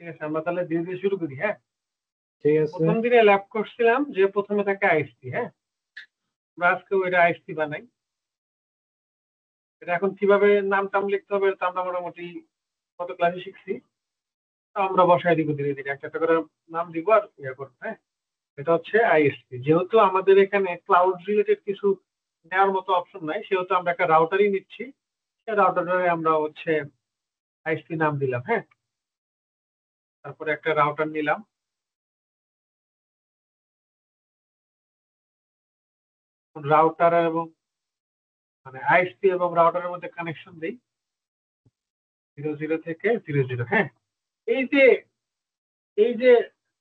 ঠিক আছে, আমরা তাহলে ধীরে ধীরে শুরু করি। হ্যাঁ, ঠিক আছে। প্রথম দিনে ল্যাব করছিলাম যে প্রথমে থাকে আইএসপি। হ্যাঁ, আমরা আজকে ওইটা আইএসপি বানাই। এটা এখন কিভাবে নাম টাম লিখতে হবে তা আমরা মোটামুটি কত ক্লাসে শিখছি। আমরা বসায় দিব ধীরে ধীরে, একটা একটা করে নাম দিব আর ইয়ে করবো। হ্যাঁ, এটা হচ্ছে আইএসপি। যেহেতু আমাদের এখানে ক্লাউড রিলেটেড কিছু নেওয়ার মতো অপশন নাই, সেহেতু আমরা একটা রাউটারই নিচ্ছি। সেই রাউটারে আমরা হচ্ছে আইএসপি নাম দিলাম। হ্যাঁ, তারপরে একটা রাউটার নিলাম। রাউটার এবং মানে আইএসপি এবং রাউটারের মধ্যে কানেকশন দিই 0 থেকে 0 হ্যাঁ, এই যে এই যে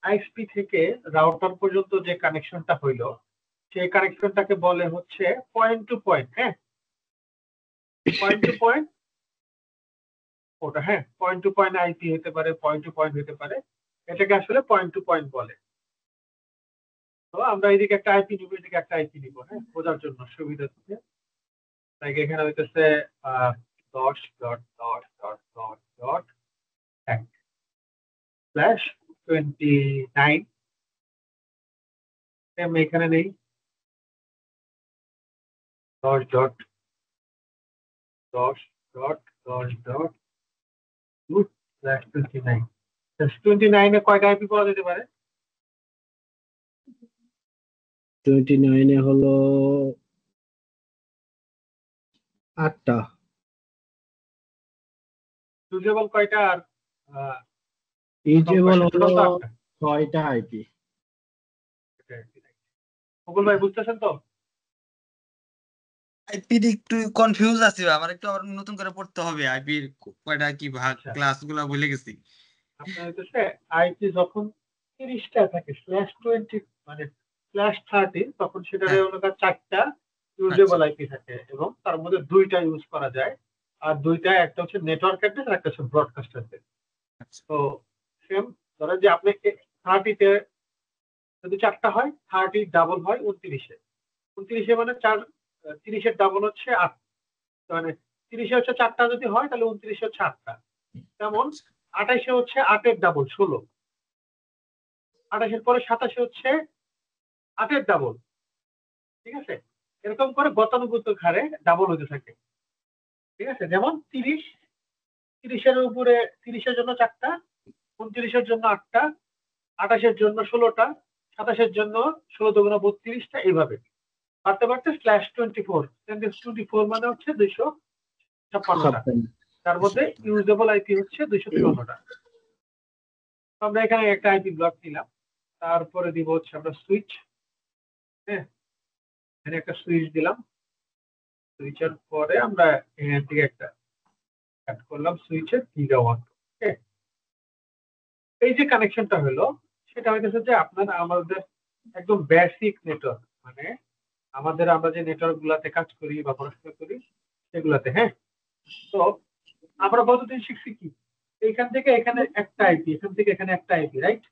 আইএসপি থেকে রাউটার পর্যন্ত যে কানেকশনটা হইলো, সেই কানেকশনটাকে বলে হচ্ছে পয়েন্ট টু পয়েন্ট। হ্যাঁ, পয়েন্ট টু পয়েন্ট ওটা। হ্যাঁ, পয়েন্ট টু পয়েন্ট আইপি হতে পারে, পয়েন্ট টু পয়েন্ট হতে পারে। এটাকে আসলে পয়েন্ট টু পয়েন্ট বলে। তো আমরা এদিকে একটা আইপি নিব, এদিকে একটা আইপি নিব। হ্যাঁ, বোঝার জন্য সুবিধা থেকে। তাই এখানে হইতেছে 10.10.1/29। এখানে নেই 10.10.10.2/29। 29-এ কয়টা আইপি পাওয়া যেতে পারে? 29-এ হলো 8টা। ইউজেবল কয়টা আর ইউজেবল হলো টোটাল তো 8টা। 6টা আইপি। মুকুল ভাই বুঝতেছেন তো? আইপি একটু কনফিউজ আছি, আমার একটু আবার নতুন করে পড়তে হবে। আইপির কয়টা কি ভাগ, ক্লাসগুলো ভুলে গেছি। আপনার হচ্ছে আইপি যখন 30টা থাকে /20 মানে /30, তখন সেটারে হলো 4টা ইউজেবল আইপি থাকে এবং তার মধ্যে 2টা ইউজ করা যায়। আর 2টা, একটা হচ্ছে নেটওয়ার্ক অ্যাড্রেস আর একটা হচ্ছে ব্রডকাস্ট অ্যাড্রেস। তো সেম ধরেন যে আপনি 30-তে যদি 4টা হয়, 30 ডাবল হয় 29-এ। 29-এ মানে 30-এর ডাবল হচ্ছে 8। মানে 30-এ হচ্ছে 4টা যদি হয়, তাহলে 29-এ হচ্ছে 8টা। যেমন 28-এ হচ্ছে 8-এর ডাবল 16। 28-এর পরে 27-এ হচ্ছে 8-এর ডাবল। ঠিক আছে, এরকম করে গতানুগতিক হারে ডাবল হতে থাকে। ঠিক আছে, যেমন 30-এর উপরে 30-এর জন্য 4টা, 29-এর জন্য 8টা, 28-এর জন্য 16টা, 27-এর জন্য 16×32টা, এইভাবে বাড়তে বাড়তে /24 মানে হচ্ছে 256টা। তার মধ্যে ইউজেবল আইপি হচ্ছে 254টা। আমরা এখানে একটা আইপি ব্লক নিলাম। তারপরে দিব হচ্ছে আমরা সুইচ। হ্যাঁ, এখানে একটা সুইচ দিলাম। সুইচের পরে আমরা এখান থেকে একটা অ্যাড করলাম সুইচের গিগা1। এই যে কানেকশনটা হলো, সেটা হইতেছে যে আমাদের একদম বেসিক নেটওয়ার্ক, মানে আমরা যে নেটওয়ার্ক গুলাতে কাজ করি বা পড়াশোনা করি সেগুলাতে। হ্যাঁ, তো আমরা কতদিন শিখছি কি, এইখান থেকে এখানে একটা আইপি, এখান থেকে এখানে একটা আইপি, রাইট?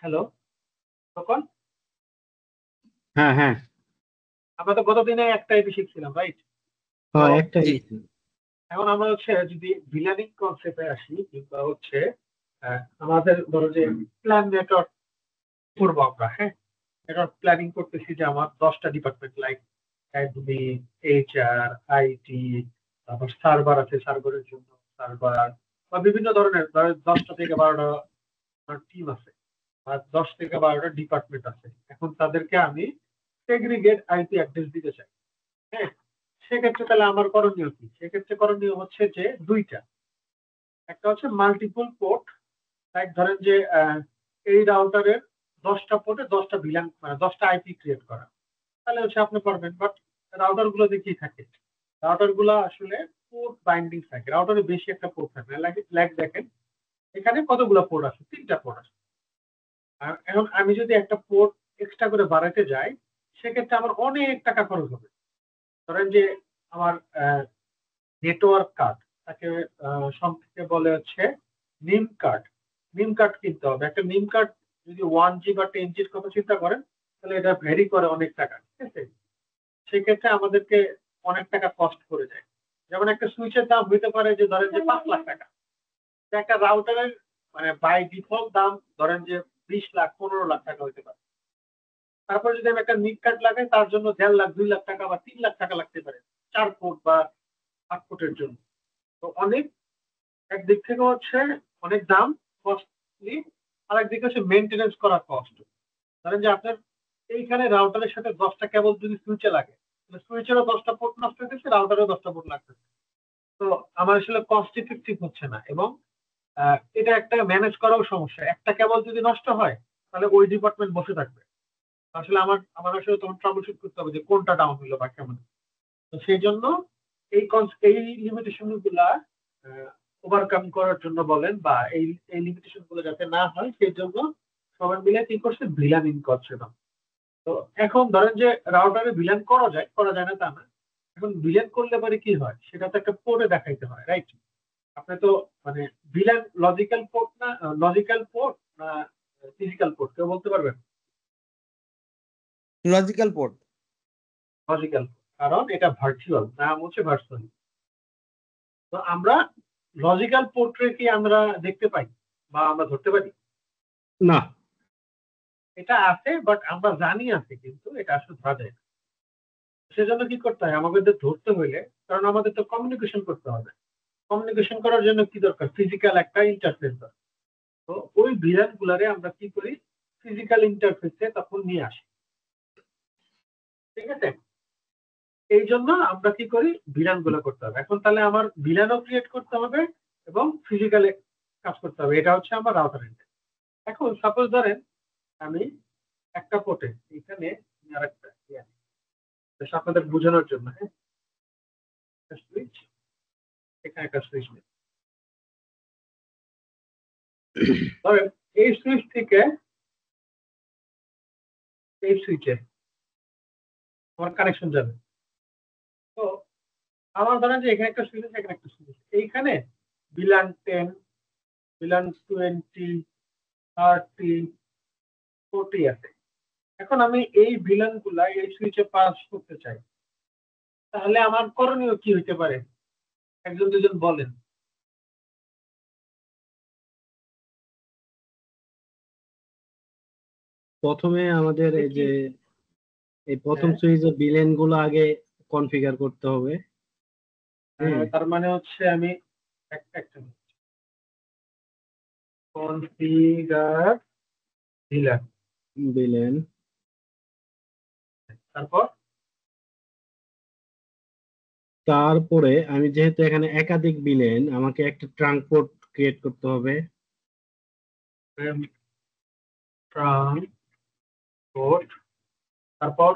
হ্যালো তখন, হ্যাঁ হ্যাঁ, আমরা তো গতদিনে একটা আইপি শিখছিলাম, রাইট? হ্যাঁ একটাই। এখন আমরা হচ্ছে যদি ভিলানিং কনসেপ্টে আসি, কিংবা হচ্ছে আমাদের ধরো যে প্ল্যান নেটওয়ার্ক করবো আমরা। হ্যাঁ, নেটওয়ার্ক প্ল্যানিং করতেছি যে আমার 10টা department, like admin, HR, IT, তারপর সার্ভার আছে, সার্ভারের জন্য সার্ভার, বা বিভিন্ন ধরনের 10টা থেকে 12টা টিম আছে, বা 10 থেকে 12টা ডিপার্টমেন্ট আছে। এখন তাদেরকে আমি সেগ্রিগেট আইপি অ্যাড্রেস দিতে চাই। হ্যাঁ, সেক্ষেত্রে তাহলে আমার করণীয় কি? সেক্ষেত্রে করণীয় হচ্ছে যে 2টা। একটা হচ্ছে মাল্টিপল পোর্ট, লাইক ধরেন যে এই রাউটারের 10টা পোর্টে 10টা ভিলান, মানে 10টা আইপি ক্রিয়েট করা। তাহলে হচ্ছে আপনি পারবেন। বাট রাউটার গুলো কি থাকে, রাউটার গুলো আসলে পোর্ট বাইন্ডিং থাকে, রাউটারে বেশি একটা পোর্ট থাকে না। লাইক দেখেন এখানে কতগুলো পোর্ট আছে, 3টা পোর্ট আছে। এখন আমি যদি একটা পোর্ট এক্সট্রা করে বাড়াতে যাই, সেক্ষেত্রে আমার অনেক টাকা খরচ হবে। ধরেন যে আমার নেটওয়ার্ক কার্ড, তাকে সংক্ষেপে বলে হচ্ছে নিম কার্ড। নিম কার্ড কিনতে হবে। একটা নিম কার্ড যদি 1G বা 10Gর কথা চিন্তা করেন, তাহলে এটা ভ্যারি করে অনেক টাকা। ঠিক আছে, সেক্ষেত্রে আমাদেরকে অনেক টাকা কস্ট করে যায়। যেমন একটা সুইচের দাম হইতে পারে যে ধরেন যে 5 লাখ টাকা, একটা রাউটারের মানে বাই ডিফল্ট দাম ধরেন যে 20 লাখ 15 লাখ টাকা হইতে পারে। তারপর যদি আমি একটা নিট কার্ড লাগাই তার জন্য 1.5 লাখ 2 লাখ টাকা বা 3 লাখ টাকা লাগতে পারে 4 ফুট বা 8 ফুটের জন্য। তো অনেক একদিক থেকে হচ্ছে অনেক দাম কস্টলি, আর একদিকে হচ্ছে মেনটেনেন্স করা কষ্ট। ধরেন যে আপনার এইখানে রাউটারের সাথে 10টা কেবল যদি সুইচে লাগে, সুইচেরও 10টা পোর্ট নষ্ট হতেছে, রাউটারও 10টা পোর্ট লাগতেছে। তো আমার আসলে কস্ট ইফেক্টিভ হচ্ছে না, এবং এটা একটা ম্যানেজ করাও সমস্যা। একটা কেবল যদি নষ্ট হয় তাহলে ওই ডিপার্টমেন্ট বসে থাকবে। আসলে আমার আসলে তখন ট্রাবল শুট করতে হবে যে কোনটা ডাউন হলো বা কেমন। তো সেই জন্য এই লিমিটেশন গুলা ওভারকাম করার জন্য বলেন বা এই লিমিটেশন গুলো যাতে না হয় সেই জন্য সবাই মিলে কি করছে, ভিলানিং করছে না। তো এখন ধরেন যে রাউটারে ভিলান করা যায় না তা না। এখন ভিলান করলে পরে কি হয় সেটা তো একটা পোর্টে দেখাইতে হয়, রাইট? আপনি তো মানে ভিলান লজিক্যাল পোর্ট না ফিজিক্যাল পোর্ট কেউ বলতে পারবেন? Logical port. লজিক্যাল, কারণ এটা ভার্চুয়াল, নাম হচ্ছে ভার্চুয়াল। তো আমরা লজিক্যাল পোর্ট্রে কি আমরা দেখতে পাই বা আমরা ধরতে পারি? না। এটা আছে, বাট আমরা জানি আছে, কিন্তু এটা আসলে ধরা যায় না। সেজন্য কি করতে হয় আমাদের ধরতে হইলে, কারণ আমাদের তো কমিউনিকেশন করতে হবে। কমিউনিকেশন করার জন্য কি দরকার? ফিজিক্যাল একটা ইন্টারফেস দরকার। তো ওই ভিলান গুলারে আমরা কি করি, ফিজিক্যাল ইন্টারফেসে তখন নিয়ে আসি, ঠিক আছে? এই জন্য আমরা কি করি, ভিলান গুলো করতে হবে। এখন তাহলে আমার ভিলানও ক্রিয়েট করতে হবে এবং ফিজিক্যালে কাজ করতে হবে। এটা হচ্ছে আমার রাউটার। এখন সাপোজ ধরেন আমি একটা পোর্টে এখানে আরেকটা আপনাদের বোঝানোর জন্য, হ্যাঁ, সুইচ, এখানে একটা সুইচ নেই। ধরেন এই সুইচ থেকে এই সুইচে আমার কানেকশন যাবে। তো আমার ধরেন যে এখানে একটা সুইচ আছে, এখানে একটা সুইচ, এইখানে বিলান 10, বিলান 20, 30, 40 আছে। এখন আমি এই ভিলান গুলা এই সুইচে পাস করতে চাই, তাহলে আমার করণীয় কি হইতে পারে? একজন দুজন বলেন। প্রথমে আমাদের এই যে এই প্রথম হ্যাঁ, সুইচের বিলেন গুলো আগে কনফিগার করতে হবে। তার মানে হচ্ছে আমি একটা কনফিগার দিলাম, বিলেন, তারপর তারপরে আমি যেহেতু এখানে একাধিক বিলেন, আমাকে একটা ট্রাঙ্ক পোর্ট ক্রিয়েট করতে হবে। ট্রান্সপোর্ট, তারপর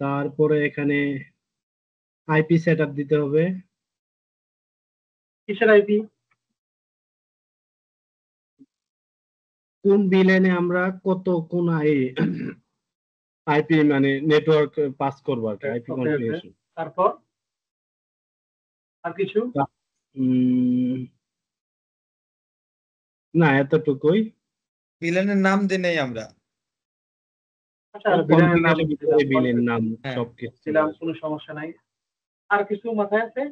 তারপরে এখানে আইপি সেটআপ দিতে হবে। কিসের আইপি? কোন বিলেনে আমরা কত কোন আইপি মানে নেটওয়ার্ক পাস করবো আর কি, আইপি ওকে ওকে, কনফিগারেশন। তারপর আর কিছু? না, এতটুকুই। ভিলেনের নাম দিই নাই আমরা। আচ্ছা, আর ভিলেনের নাম কনফিগারের ভিতরে দিলাম, বিলেন নাম হ্যাঁ সবকিছু চলে দিলাম, আসবে। কোনো সমস্যা নাই। আর কিছু মাথায় আছে?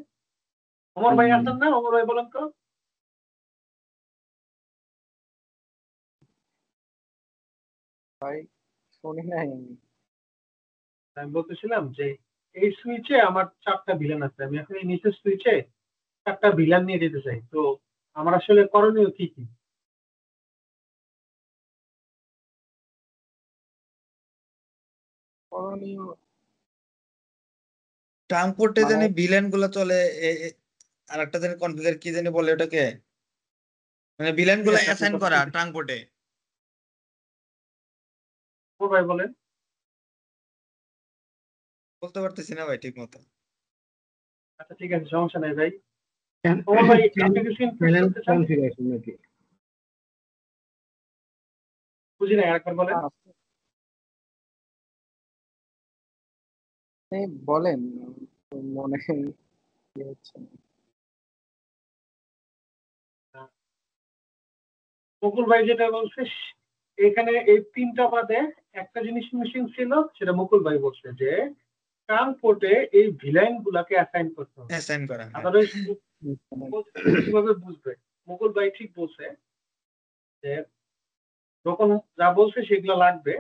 ওমর ভাই উম, আছেন না? ওমর ভাই বলেন তো। ভাই শুনি নাই আমি। আমি বলতেছিলাম যে এই সুইচে আমার 4টা ভিলেন আছে, আমি এখন এই নিচের সুইচে 4টা ভিলেন নিয়ে যেতে চাই। তো আমার আসলে করণীয় কি কি? করণীয় ট্রান্সপোর্টে মানে জানি ভিলেন গুলো চলে। আর একটা জানি কনফিগার কি জানি বলে ওটাকে, মানে ভিলেন ঠিক গুলো আছে, আপনি অ্যাসাইন করা বলতেছেন, ট্রান্সপোর্টে। ওমর ভাই বলেন। বলতে পারতেছি না ভাই ঠিক মতো। আচ্ছা ঠিক আছে, সমস্যা নাই ভাই। ওমর ভাই আপনি কিছু ইনপুট চ্যানেল করতে চান? কনফিগারেশন নাকি? বুঝি না, আরেকবার বলেন। আপনি বলেন, মনে কি হচ্ছে না। মুকুল ভাই যেটা বলছে, এখানে এই 3টা বাদে একটা জিনিস মিসিং ছিল, সেটা মুকুল ভাই বলছে যে ট্রাঙ্ক পোর্টে এই ভিলাইন গুলাকে অ্যাসাইন করতে হবে। অ্যাসাইন করা, হ্যাঁ। আদারওয়াইজ কিভাবে বুঝবে? মুকুল ভাই ঠিক বলছে যে যখন যা বলছে সেগুলো লাগবে,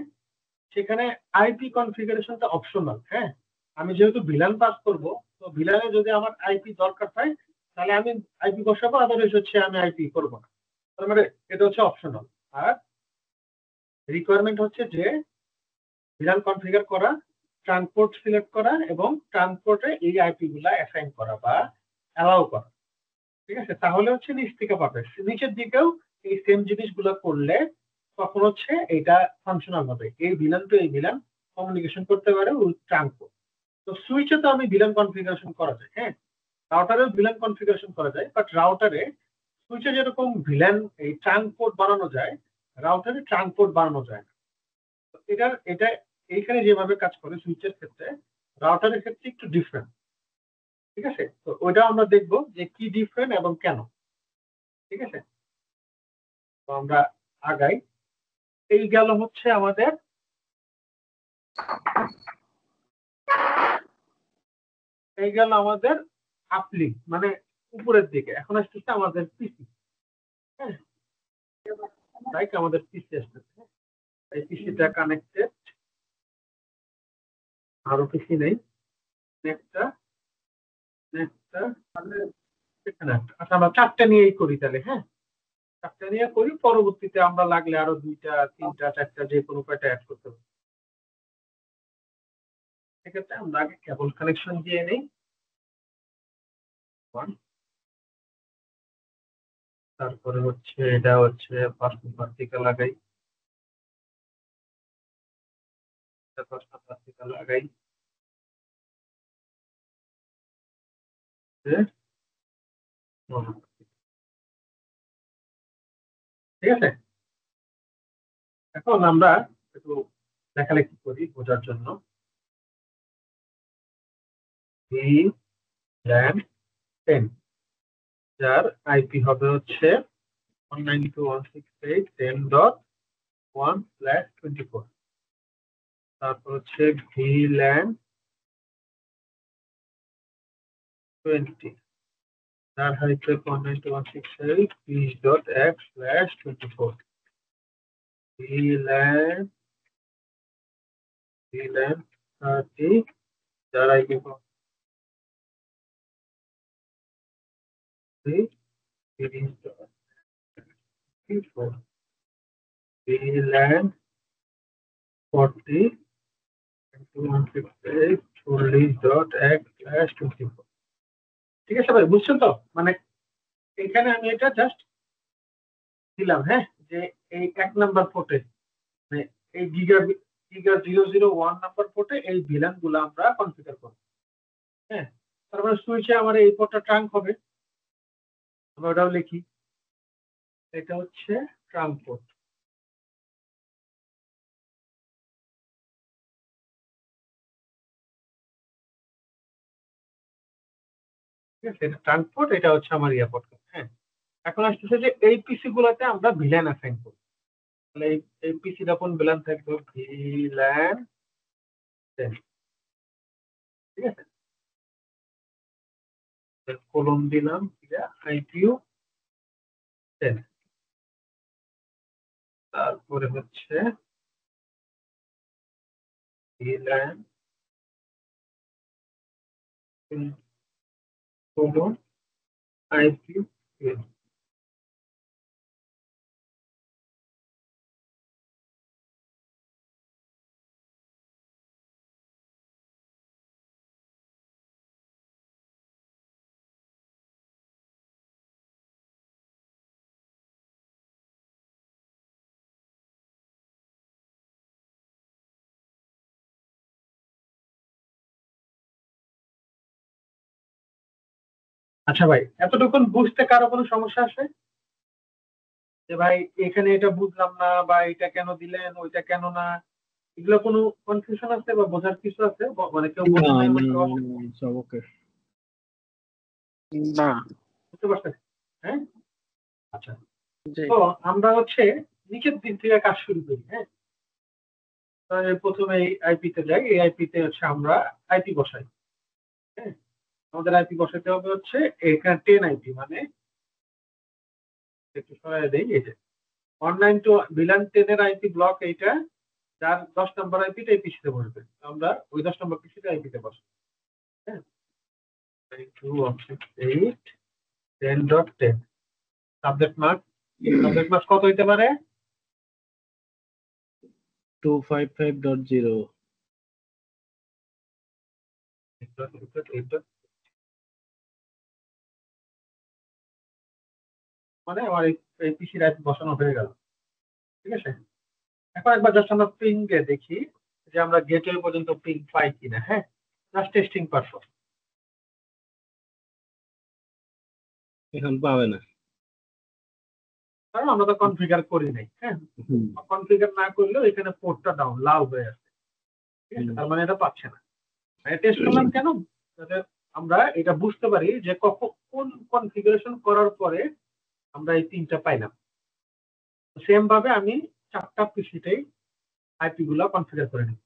সেখানে আইপি কনফিগারেশনটা অপশনাল। হ্যাঁ, আমি যেহেতু ভিলান পাস করব, তো ভিলানে যদি আমার আইপি দরকার হয় তাহলে আমি আইপি বসাবো, আদারওয়াইজ হচ্ছে আমি আইপি করব না। তার মানে এটা হচ্ছে অপশনাল। আর রিকোয়ারমেন্ট হচ্ছে যে ভিলান কনফিগার করা, ট্রান্সপোর্ট সিলেক্ট করা এবং ট্রান্সপোর্টে এই আইপি গুলা অ্যাসাইন করা বা অ্যালাউ করা। ঠিক আছে, তাহলে হচ্ছে নিচ থেকে পাবে। নিচের দিকেও এই সেম জিনিসগুলো করলে তখন হচ্ছে এটা ফাংশনাল হবে। এই ভিলান টু এই ভিলান কমিউনিকেশন করতে পারে উইথ ট্রান্সপোর্ট। তো সুইচে তো আমি ভিলান কনফিগারেশন করা যায়, হ্যাঁ, রাউটারেও ভিলান কনফিগারেশন করা যায়, বাট রাউটারে সুইচে যেরকম ভিলান এই ট্রান্সপোর্ট বানানো যায়, রাউটারে ট্রান্সপোর্ট বানানো যায় না। তো এটা এইখানে যেভাবে কাজ করে সুইচের ক্ষেত্রে, রাউটারের ক্ষেত্রে একটু ডিফারেন্ট। ঠিক আছে, তো ওইটা আমরা দেখবো যে কি ডিফারেন্ট এবং কেন। ঠিক আছে, তো আমরা আগাই। এই গেল হচ্ছে আমাদের আপলিঙ্ক, মানে উপরের দিকে। এখন আসতেছে আমাদের পিসি। হ্যাঁ, লাইক আমাদের পিসি আসতেছে। এই পিসিটা কানেক্টেড, আরো পিসি নেই। নেক্সটটা এখানে একটা। আচ্ছা, আমরা চারটা নিয়েই করি তাহলে। হ্যাঁ, চারটা নিয়ে করি, পরবর্তীতে আমরা লাগলে আরো 2টা 3টা 4টা যে কোনো কয়টা অ্যাড করতে পারি। সেক্ষেত্রে আমরা আগে কেবল কানেকশন দিয়ে নেই। তারপরে হচ্ছে এটা হচ্ছে পার্সোনাল লাগাই, লাগাই। ঠিক আছে, এখন আমরা একটু লেখালেখি করি বোঝার জন্য। VLAN 10, যার আইপি হবে হচ্ছে 192.168.10.1/24। তারপর হচ্ছে VLAN 20, যার হচ্ছে 192.168.20.1/24। VLAN 30, যার আইপি 30.4। VLAN 40, 168.40.1/24। ঠিক আছে ভাই, বুঝছেন তো? মানে এখানে আমি এটা জাস্ট দিলাম, হ্যাঁ, যে এই 1 নাম্বার পোর্টে, মানে এই গিগা গিগা 001 নাম্বার পোর্টে এই ভিলান গুলো আমরা কনফিগার করব। হ্যাঁ, তারপরে সুইচে আমার এই পোর্টটা ট্রাঙ্ক হবে, আমরা ওটাও লিখি। এটা হচ্ছে ট্রাঙ্ক পোর্ট। ঠিক আছে, এটা ট্রাঙ্ক পোর্ট, এটা হচ্ছে আমার ইয়া পোর্ট। হ্যাঁ, এখন আসতেছে যে এই পিসি গুলোতে আমরা ভিলান অ্যাসাইন করব। তাহলে এই পিসিটা কোন ভিলান থাকবে? ভিলান 10। ঠিক আছে, কলম দিলাম, আইপিইউ 10। তারপরে হচ্ছে VLAN কলম আইপিইউ 12। আচ্ছা ভাই, এতটুকুন বুঝতে কারো কোনো সমস্যা আছে? যে ভাই এখানে এটা বুঝলাম না, বা এটা কেন দিলেন, ওইটা কেন না, এগুলো কোনো কনফিউশন আছে বা বোঝার কিছু আছে? মানে কেউ বোঝেন না এমন কেউ আছে? সব ওকে। না। বুঝতে পারছেন? হ্যাঁ, আচ্ছা। জি। তো আমরা হচ্ছে নিচের দিক থেকে কাজ শুরু করি। হ্যাঁ, তাহলে প্রথমে এই আইপি তে যাই, এই আইপি তে হচ্ছে আমরা আইপি বসাই। হ্যাঁ, আমাদের আইপি বসাতে হবে হচ্ছে এখানে 10 আইপি, মানে একটু সরাই দেই, এই যে অনলাইন টু VLAN 10 এর আইপি ব্লক এইটা, যার 10 নম্বর আইপিটা এই পিসিতে বসবে, আমরা ওই 10 নম্বর পিসিতে আইপিতে বসবো। হ্যাঁ, 2.8 10.10 সাবজেক্ট মার্ক কত হইতে পারে? 255.0 মানে আমার এই পিসির আইপি বসানো হয়ে গেল। ঠিক আছে, এখন একবার জাস্ট আমরা পিং দিয়ে দেখি যে আমরা গেটওয়ে পর্যন্ত পিং পাই কিনা। হ্যাঁ, জাস্ট টেস্টিং পারফর্ম। এখন পাবে না। কারণ আমরা তো কনফিগার করি নাই। হ্যাঁ, কনফিগার না করলেও এখানে পোর্টটা ডাউন লাল হয়ে আছে। ঠিক আছে, তার মানে এটা পাচ্ছে না। টেস্ট করলাম কেন? যাতে আমরা এটা বুঝতে পারি যে কোন কনফিগারেশন করার পরে আমরা এই 3টা পাইলাম। সেম ভাবে আমি 4টা পিসিতেই আইপি গুলা কনফিগার করে নিই।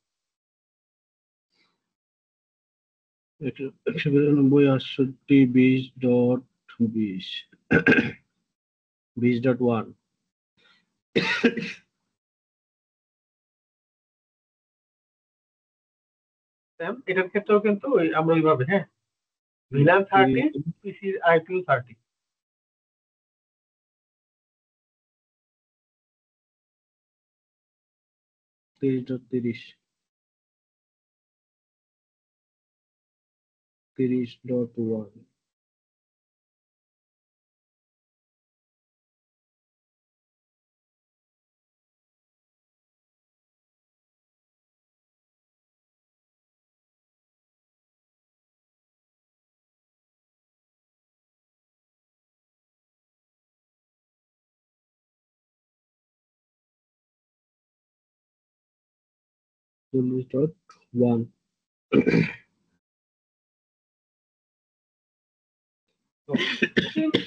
192.68.20.20 20.1 এটার ক্ষেত্রেও কিন্তু আমরা ওইভাবে, হ্যাঁ, VLAN 30 পিসির আইপিও 30।30.30 30.1 40.1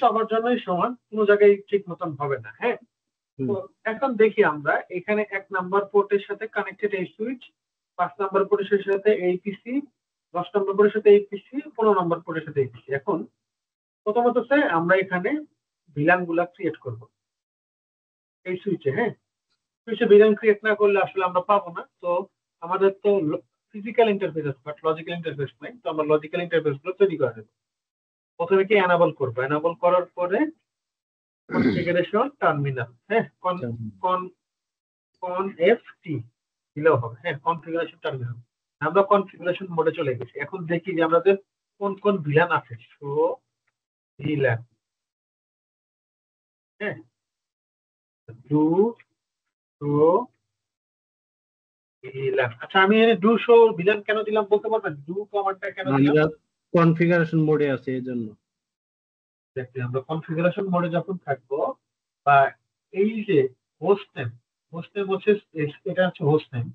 সবার জন্যই সমান, কোনো জায়গায় ঠিক মতন হবে না। হ্যাঁ, তো এখন দেখি আমরা এখানে 1 নাম্বার পোর্টের সাথে কানেক্টেড এই সুইচ, 5 নাম্বার পোর্টের সাথে এই পিসি, 10 নম্বর পোর্টের সাথে এই পিসি, 15 নম্বর পোর্টের সাথে এই পিসি। এখন প্রথমত আমরা এখানে ভিলান গুলা ক্রিয়েট করব এই সুইচে। হ্যাঁ, সুইচে ভিলান ক্রিয়েট না করলে আসলে আমরা পাবো না। তো আমাদের তো ফিজিক্যাল ইন্টারফেস আছে বাট লজিক্যাল ইন্টারফেস নাই, তো আমরা লজিক্যাল ইন্টারফেস গুলো তৈরি করে দেবো। প্রথমে কি এনাবল করবো, এনাবল করার পরে কনফিগারেশন টার্মিনাল, হ্যাঁ, কন এফ টি দিলেও হবে। হ্যাঁ, কনফিগারেশন টার্মিনাল। আমরা কনফিগারেশন মোডে চলে গেছি। এখন দেখি যে আমাদের কোন কোন ভিলান আছে। শো ভিলান, হ্যাঁ, ডু শো ভিলান। আচ্ছা, আমি এখানে ডু শো ভিলান কেন দিলাম বলতে পারবেন? ডু কমান্ডটা কেন দিলাম? আমরা কনফিগারেশন মোডে আছে এজন্য। দেখি আমরা কনফিগারেশন মোডে যখন থাকবো, বা এই যে হোস্ট নেম হচ্ছে, এটা হচ্ছে হোস্ট নেম।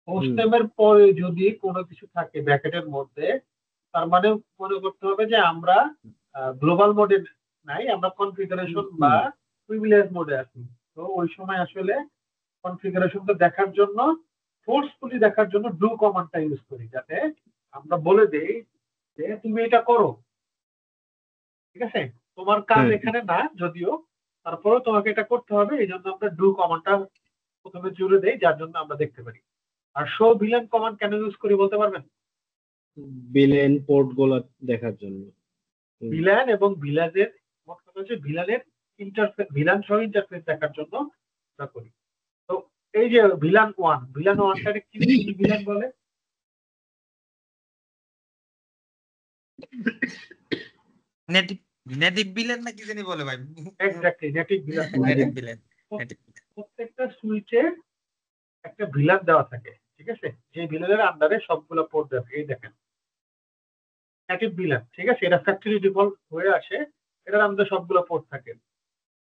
হোস্ট নেমের পরে যদি কোনো কিছু থাকে ব্র্যাকেটের মধ্যে, তার মানে মনে করতে হবে যে আমরা গ্লোবাল মোডে নাই, আমরা কনফিগারেশন বা প্রিভিলেজ মোডে আছি। তো ওই সময় আসলে কনফিগারেশনটা দেখার জন্য, ফোর্সফুলি দেখার জন্য ডু কমান্ডটা ইউজ করি, যাতে আমরা বলে দেই যে তুমি এটা করো। ঠিক আছে, তোমার কাজ এখানে না যদিও, তারপরেও তোমাকে এটা করতে হবে, এই জন্য আমরা ডু কমান্ডটা প্রথমে জুড়ে দেই, যার জন্য আমরা দেখতে পারি। আর শো ভিলেন কমান্ড কেন ইউজ করি বলতে পারবেন? ভিলেন পোর্ট গুলো দেখার জন্য। ভিলান এবং ভিলানের মোট কথা হচ্ছে ভিলানের ইন্টারফেস, ভিলান সহ ইন্টারফেস দেখার জন্য আমরা করি। তো এই যে ভিলান 1টাকে কি ভিলান বলে? নেটিভ ভিলেন না কি জানি বলে ভাই। Exactly, native villain. Native villain. প্রত্যেকটা সুইচে একটা ভিলান দেওয়া থাকে। ঠিক আছে, যে ভিলানের আন্ডারে সবগুলো পোর্ট দেবে। এই দেখেন নেটিভ ভিলান। ঠিক আছে, এটা ফ্যাক্টরি ডিফল্ট হয়ে আসে, এটার আন্ডারে সবগুলো পোর্ট থাকে।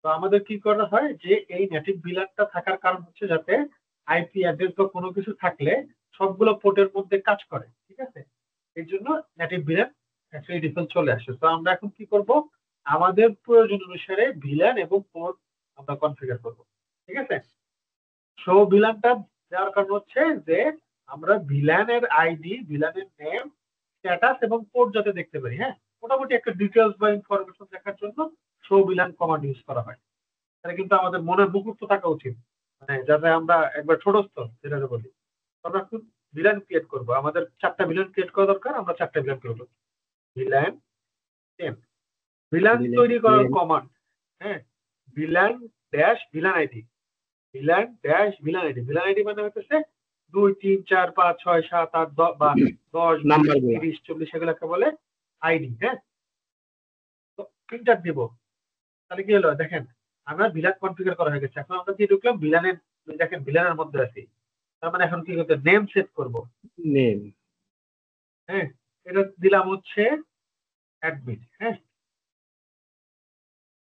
তো আমাদের কি করা হয় যে এই নেটিভ ভিলানটা থাকার কারণ হচ্ছে যাতে আইপি অ্যাড্রেস বা কোনো কিছু থাকলে সবগুলো পোর্টের মধ্যে কাজ করে। ঠিক আছে, এর জন্য নেটিভ ভিলান ফ্যাক্টরি ডিফল্ট চলে আসে। তো আমরা এখন কি করব, আমাদের প্রয়োজন অনুসারে ভিলান এবং পোর্ট আমরা কনফিগার করব। ঠিক আছে, শো ভিলানটা দেওয়ার কারণ হচ্ছে যে আমরা ভিলানের আইডি, ভিলানের নেম, স্ট্যাটাস এবং কোড যাতে দেখতে পারি। হ্যাঁ, মোটামুটি একটা ডিটেলস বা ইনফরমেশন দেখার জন্য শো ভিলান কমান্ড ইউজ করা হয়। এটা কিন্তু আমাদের মনে মুখস্থ থাকা উচিত, মানে যাতে আমরা একবার ছোটস্থ যেটা বলি। আমরা একটু ভিলান ক্রিয়েট করবো, আমাদের 4টা ভিলান ক্রিয়েট করা দরকার, আমরা 4টা ভিলান করবো। ভিলান 10, ভিলান তৈরি করার কমান্ড। হ্যাঁ, villain dash villain ID, villain dash villain ID. Villain ID মানে হচ্ছে 2 3 4 5 6 7 8 10 বা 10 20 30 40 এগুলোকে বলে আইডি। হ্যাঁ, তো প্রিন্টার দিব, তাহলে কি হলো দেখেন আমরা ভিলান কনফিগার করা হয়ে গেছে। এখন আমরা কি ঢুকলাম ভিলানের, দেখেন ভিলানের মধ্যে আছি। তার মানে এখন কি করতে নেম সেট করব, নেম। হ্যাঁ, এটা দিলাম হচ্ছে অ্যাডমিন। হ্যাঁ,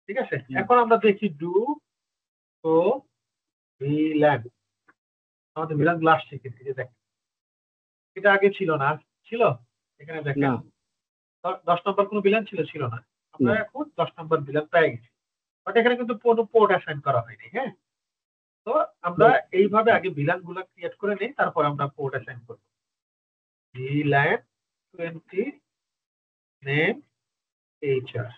ঠিক আছে। এখন আমরা দেখি ডু তো ভিলান, আমাদের ভিলান গ্লাস শিখেছি যে দেখেন এটা আগে ছিল না, ছিল এখানে দেখেন 10 নম্বর কোনো ভিলান ছিল না। আমরা এখন 10 নম্বর ভিলান পেয়ে গেছি, বাট এখানে কিন্তু কোনো পোর্ট অ্যাসাইন করা হয়নি। হ্যাঁ, তো আমরা এইভাবে আগে ভিলান গুলা ক্রিয়েট করে নিই, তারপর আমরা পোর্ট অ্যাসাইন করব। ভিলান 20 নেম HR,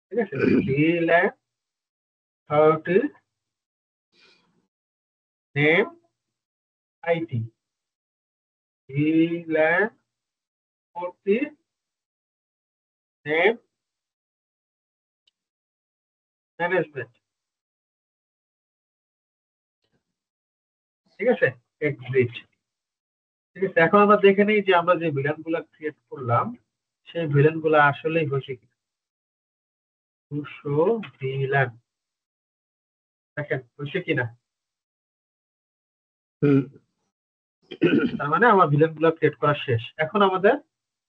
ঠিক আছে। Villain 30 name IT, villain 40 name management, ঠিক আছে। এক্সিট, ঠিক আছে। এখন আমরা দেখে নিই যে আমরা যে ভিলান গুলা ক্রিয়েট করলাম সেই ভিলান গুলা আসলেই হয়েছে কি। 200 ভিলান, দেখেন হয়েছে কিনা। তার মানে আমার ভিলেন গুলো ক্রিয়েট করা শেষ। এখন আমাদের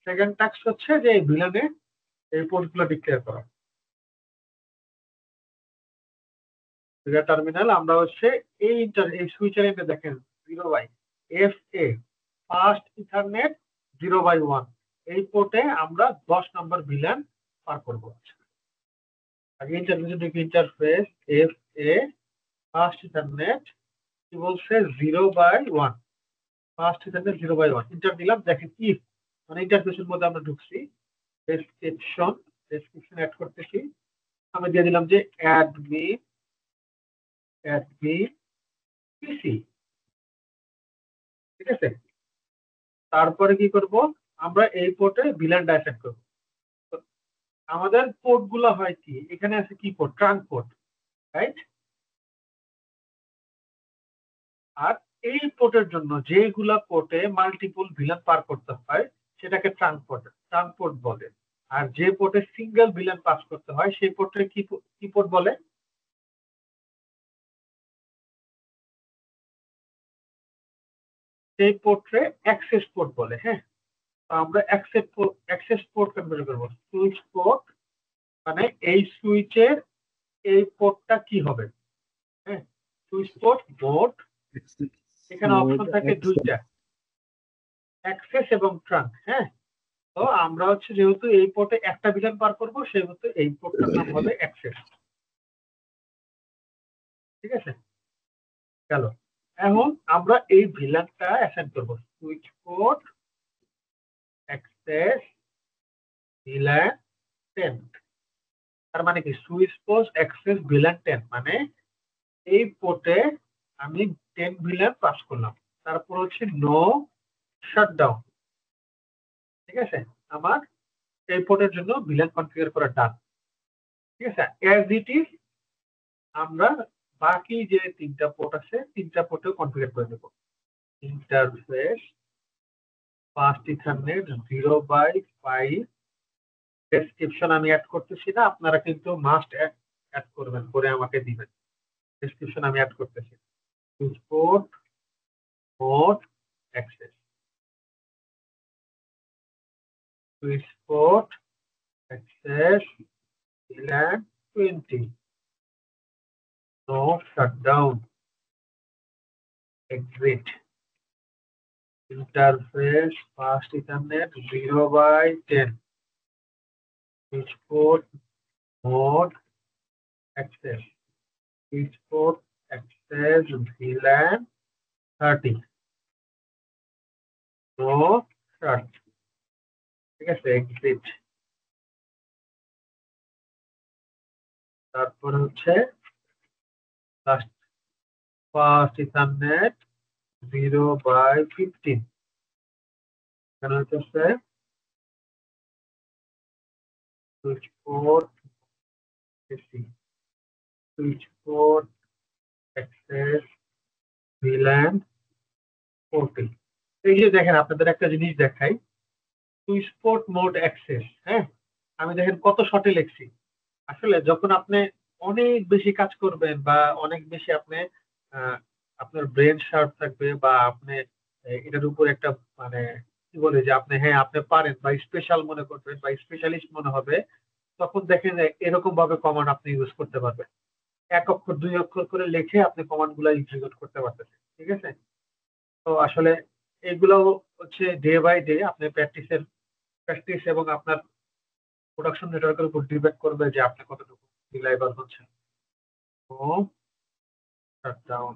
সেকেন্ড টাস্ক হচ্ছে যে এই ভিলেনে এই পোর্ট গুলো ডিক্লেয়ার করা। টার্মিনাল আমরা হচ্ছে এই সুইচের এন্ডে দেখেন 0/, FA ফাস্ট ইথারনেট 0/1, এই পোর্টে আমরা 10 নম্বর ভিলেন পার করব। আগে ইন্টারফেস FA ফাস্ট ইথারনেট কি বলছে 0/1, ফার্স্ট ইথারনেট 0/1 ইন্টার দিলাম। দেখেন ইফ মানে ইন্টারফেসের মধ্যে আমরা ঢুকছি, ডেসক্রিপশন অ্যাড করতেছি, আমি দিয়ে দিলাম যে অ্যাডমিন পিসি, ঠিক আছে। তারপরে কি করব, আমরা এই পোর্টে ভিলান অ্যাসাইন করব। আমাদের পোর্ট গুলো হয় কি, এখানে আছে কি পোর্ট, ট্রাঙ্ক পোর্ট, রাইট। আর এই পোর্টের জন্য যেগুলা পোর্টে মাল্টিপল ভিলান পার করতে হয় সেটাকে ট্রাঙ্ক পোর্ট বলে। আর যে পোর্টে সিঙ্গেল ভিলান পাস করতে হয় সেই পোর্টে কি পোর্ট বলে, সেই পোর্টে অ্যাক্সেস পোর্ট বলে। হ্যাঁ, তো আমরা অ্যাক্সেস পোর্ট কনফিগার করব। সুইচ পোর্ট মানে এই সুইচের এই পোর্টটা কি হবে। হ্যাঁ, সুইচ পোর্ট মোড, এখানে অপশন থাকে দুইটা, অ্যাক্সেস এবং ট্রাঙ্ক। হ্যাঁ, তো আমরা হচ্ছে যেহেতু এই পোর্টে একটা ভিলান পার করবো সেহেতু এই পোর্টটার নাম হবে অ্যাক্সেস, ঠিক আছে। গেল। এখন আমরা এই ভিলানটা অ্যাসাইন করব সুইচ পোর্ট অ্যাক্সেস ভিলান 10। তার মানে কি সুইচ পোর্ট অ্যাক্সেস ভিলান 10 মানে এই পোর্টে আমি 10 ভিলান পাস করলাম। তারপর হচ্ছে নো শাটডাউন, ঠিক আছে। আমার এই পোর্টের জন্য ভিলান কনফিগার করা ডান, ঠিক আছে। অ্যাজ ইট ইজ আমরা বাকি যে 3টা পোর্ট আছে 3টা পোর্টেও কনফিগার করে দেব। ইন্টারফেস ফাস্ট ইথারনেট 0/5, ডেসক্রিপশন আমি অ্যাড করতেছি না, আপনারা কিন্তু মাস্ট অ্যাড করবেন, করে আমাকে দিবেন। ডেসক্রিপশন আমি অ্যাড করতেছি। Switch port mode access, switch port access VLAN 20, no shutdown, exit, interface fast ethernet 0/10, switch port mode access, switch port access. Access VLAN 30 no search, ঠিক আছে, এক্সিট। তারপর হচ্ছে লাস্ট ফার্স্ট ইথারনেট 0/15, এখানে হচ্ছে switch port switch port access VLAN 40। এই যে দেখেন আপনাদের একটা জিনিস দেখাই, সুইচ পোর্ট মোড অ্যাক্সেস, হ্যাঁ আমি দেখেন কত শর্টে লিখছি। আসলে যখন আপনি অনেক বেশি কাজ করবেন বা অনেক বেশি আপনি আপনার ব্রেন শার্প থাকবে বা আপনি এটার উপর একটা মানে কি বলে যে আপনি হ্যাঁ আপনি পারেন বা স্পেশাল মনে করবেন বা স্পেশালিস্ট মনে হবে, তখন দেখেন এরকম ভাবে কমান্ড আপনি ইউজ করতে পারবেন। 1 অক্ষর 2 অক্ষর করে লিখে আপনি কমান্ড গুলা এক্সিকিউট করতে পারতেছেন, ঠিক আছে। তো আসলে এগুলো হচ্ছে ডে বাই ডে আপনি প্র্যাকটিস এবং আপনার প্রোডাকশন নেটওয়ার্কের উপর ডিপেন্ড করবে যে আপনি কতটুকু রিলায়েবল হচ্ছেন। তো শাটডাউন,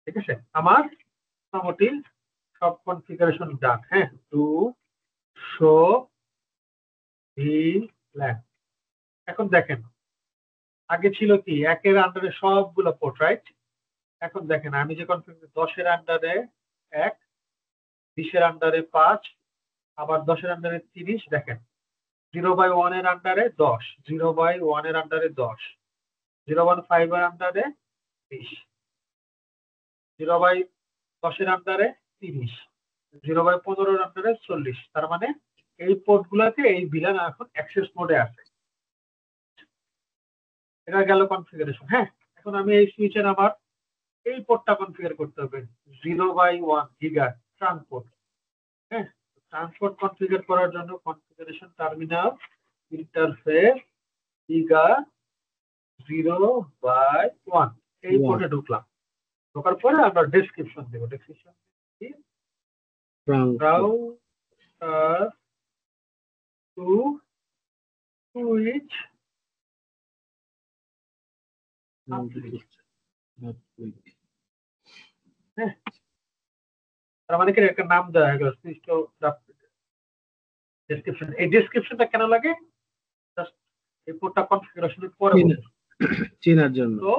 ঠিক আছে, আমার মোটামুটি সব কনফিগারেশন ডান। হ্যাঁ, টু শো VLAN। এখন দেখেন আগে ছিল কি একের আন্ডারে সবগুলো পোর্ট, রাইট? এখন দেখেন আমি যে কনফিগার 10-এর আন্ডারে 1, 20-এর আন্ডারে 5, আবার 10-এর আন্ডারে 30, দেখেন 0/1 এর আন্ডারে 10, 0/1 এর আন্ডারে 10, 0/5 এর আন্ডারে 20, 0/10 এর আন্ডারে 30, 0/15 এর আন্ডারে 40। তার মানে এই পোর্ট গুলাতে এই ভিলান এখন অ্যাক্সেস মোডে আছে। এটা গেল কনফিগারেশন। হ্যাঁ, এখন আমি এই সুইচের আমার এই পোর্টটা কনফিগার করতে হবে 0/1 গিগা ট্রান্সপোর্ট। হ্যাঁ, ট্রান্সপোর্ট কনফিগার করার জন্য কনফিগারেশন টার্মিনাল ইন্টারফেস গিগা 0/1 এই পোর্টে ঢুকলাম। ঢোকার পরে আমরা ডেসক্রিপশন দেবো, ডেসক্রিপশন রাউটার টু সুইচ হ্যাঁ, তার মানে কি একটা নাম দেওয়া হয়ে গেল সুইচ টু ডেসক্রিপশন। এই ডেসক্রিপশনটা কেন লাগে? জাস্ট এই পোর্টটা কনফিগারেশনের পরে চেনার জন্য। তো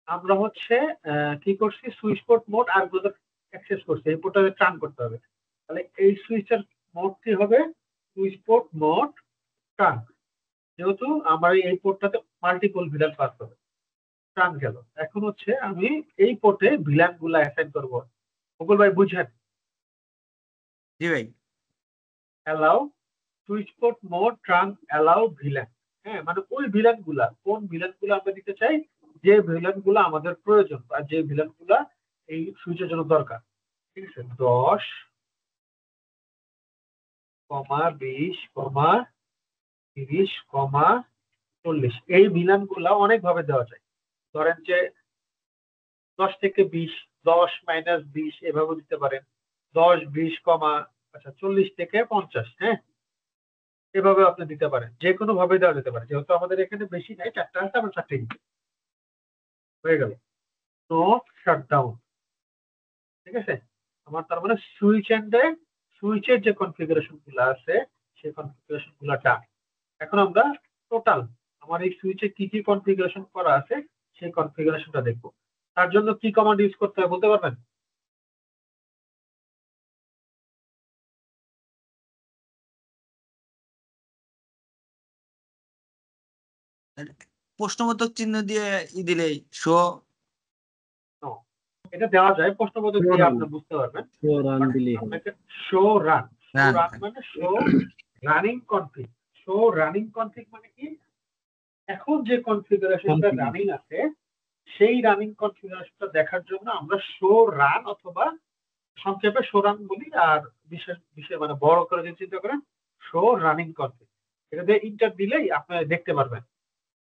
আমরা হচ্ছে কি করছি, সুইচ পোর্ট মোড আর গুলো অ্যাক্সেস করছি, এই পোর্টটা টার্ন করতে হবে। তাহলে এই সুইচের মোড কি হবে? Switch port mode turn. যেহেতু আমার এই পোর্টটাতে মাল্টিপল ভিলান পাস হবে, টার্ন গেল। এখন হচ্ছে আমি এই পোর্টে ভিলান গুলা অ্যাসাইন করবো। মুকুল ভাই বুঝেন? জি ভাই। Allow switch port mode turn allow villain. হ্যাঁ, মানে ওই ভিলান গুলা, কোন ভিলান গুলা আমরা দিতে চাই, যে ভিলান গুলা আমাদের প্রয়োজন বা যে ভিলান গুলা এই সুইচের জন্য দরকার, ঠিক আছে। 10, 20, 30, 40 এই ভিলান গুলা অনেক ভাবে দেওয়া যায়। ধরেন যে 10 থেকে 20, 10-20 এভাবে দিতে পারেন। 10, 20, আচ্ছা 40 থেকে 50, হ্যাঁ এভাবে আপনি দিতে পারেন, যে কোনো ভাবে দেওয়া যেতে পারে। যেহেতু আমাদের এখানে বেশি নাই, 4টা আছে, আমরা 4টে দিই, হয়ে গেল। নো শাটডাউন, ঠিক আছে। আমার তার মানে সুইচের যে কনফিগারেশন গুলো আছে সেই কনফিগারেশন গুলো ডান। এখন আমরা টোটাল আমার এই সুইচে কি কি কনফিগারেশন করা আছে সেই কনফিগারেশনটা দেখবো। তার জন্য কি কমান্ড ইউজ করতে হয় বলতে পারবেন? প্রশ্নবোধক চিহ্ন দিয়ে দিলেই শো। এটা দেওয়া যায়, প্রশ্নবোধক দিয়ে আপনি বুঝতে পারবেন। আপনাকে শো রান মানে show running config. Show running config মানে কি? এখন যে কনফিগারেশনটা রানিং আছে সেই রানিং কনফিগারেশনটা দেখার জন্য আমরা শো রান অথবা সংক্ষেপে শো রান বলি। আর বিশেষ মানে বড় করে যদি চিন্তা করেন শো রানিং কনফিগ, এটা দিয়ে ইন্টার দিলেই আপনি দেখতে পারবেন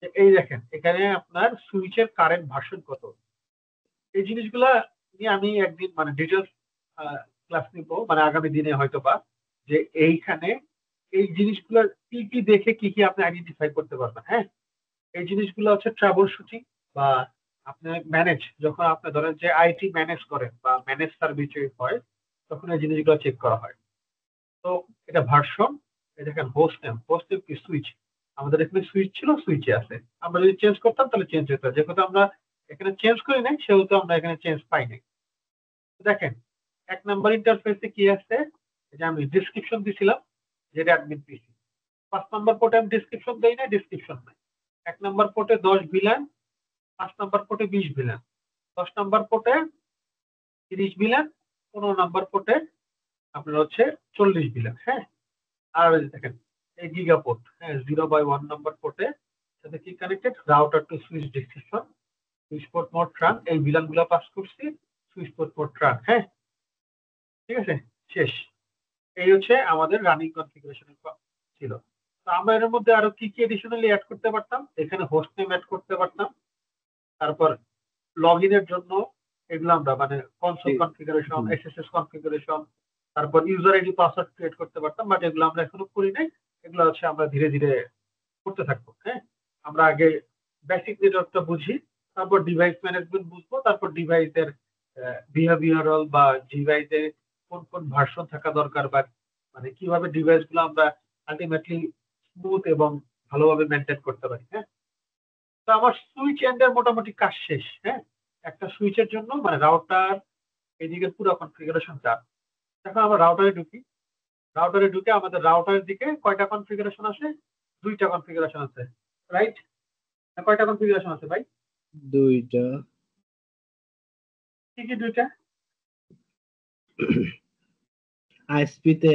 যে এই দেখেন এখানে আপনার সুইচের কারেন্ট ভার্সন কত। এই জিনিসগুলা নিয়ে আমি একদিন মানে ডিটেলস ক্লাস নিব, মানে আগামী দিনে হয়তো বা, যে এইখানে এই জিনিসগুলো কি কি দেখে কি কি আপনি আইডেন্টিফাই করতে পারবেন। হ্যাঁ, এই জিনিসগুলো হচ্ছে ট্রাবল শুটিং বা আপনি ম্যানেজ, যখন আপনি ধরেন যে আইটি ম্যানেজ করেন বা ম্যানেজ সার্ভিস হয়, তখন এই জিনিসগুলো চেক করা হয়। তো এটা ভার্সন, দেখেন হোস্ট নেম কি সুইচ, আমাদের এখানে সুইচ ছিল, সুইচে আছে। আমরা যদি চেঞ্জ করতাম তাহলে চেঞ্জ হতো, যেহেতু আমরা এখানে চেঞ্জ করি নাই সেহেতু আমরা এখানে চেঞ্জ পাই নাই। দেখেন 1 নাম্বার ইন্টারফেসে কি আছে, যে আমি ডেসক্রিপশন দিছিলাম যেটা অ্যাডমিন পিসি। 5 নাম্বার পোর্টে আমি ডেসক্রিপশন দেই না, ডেসক্রিপশন নাই। 1 নাম্বার পোর্টে 10 ভিলান, 5 নাম্বার পোর্টে 20 ভিলান, 10 নাম্বার পোর্টে 30 ভিলান, 15 নাম্বার পোর্টে আপনার হচ্ছে 40 ভিলান। হ্যাঁ, আর এই যে দেখেন এই গিগা পোর্ট, হ্যাঁ 0/1 নাম্বার পোর্টে সাথে কি connected, router to switch description, switch port mode trunk, এই ভিলান গুলো পাস করছি, সুইচ পোর্ট মোড ট্রাঙ্ক। হ্যাঁ, ঠিক আছে, শেষ। এই হচ্ছে আমাদের রানিং কনফিগারেশন ছিল। তো আমরা এর মধ্যে আরো কি কি এডিশনালি অ্যাড করতে পারতাম, এখানে হোস্ট নেম অ্যাড করতে পারতাম, তারপর লগ ইনের জন্য এগুলো আমরা মানে কনসোল কনফিগারেশন, এসএসএস কনফিগারেশন, তারপর ইউজার আইডি পাসওয়ার্ড ক্রিয়েট করতে পারতাম, বাট এগুলো আমরা এখনো করি নাই। এগুলো হচ্ছে আমরা ধীরে ধীরে করতে থাকবো। হ্যাঁ, আমরা আগে বেসিক নেটওয়ার্কটা বুঝি, তারপর ডিভাইস ম্যানেজমেন্ট বুঝবো, তারপর ডিভাইসের বিহেভিয়ারাল বা ডিভাইসে কোন কোন ভার্সন থাকা দরকার, বা মানে কিভাবে ডিভাইস গুলো আমরা আলটিমেটলি স্মুথ এবং ভালোভাবে মেনটেন করতে পারি। হ্যাঁ, তো আমার সুইচ এন্ডের মোটামুটি কাজ শেষ। হ্যাঁ, একটা সুইচের জন্য মানে রাউটার এদিকে পুরো কনফিগারেশন চার। এখন আমরা রাউটারে ঢুকি, রাউটারে ঢুকে আমাদের রাউটারের দিকে কয়টা কনফিগারেশন আছে, 2টা কনফিগারেশন আছে, রাইট? কয়টা কনফিগারেশন আছে ভাই? 2টা। কি কি 2টা? আইএসপি তে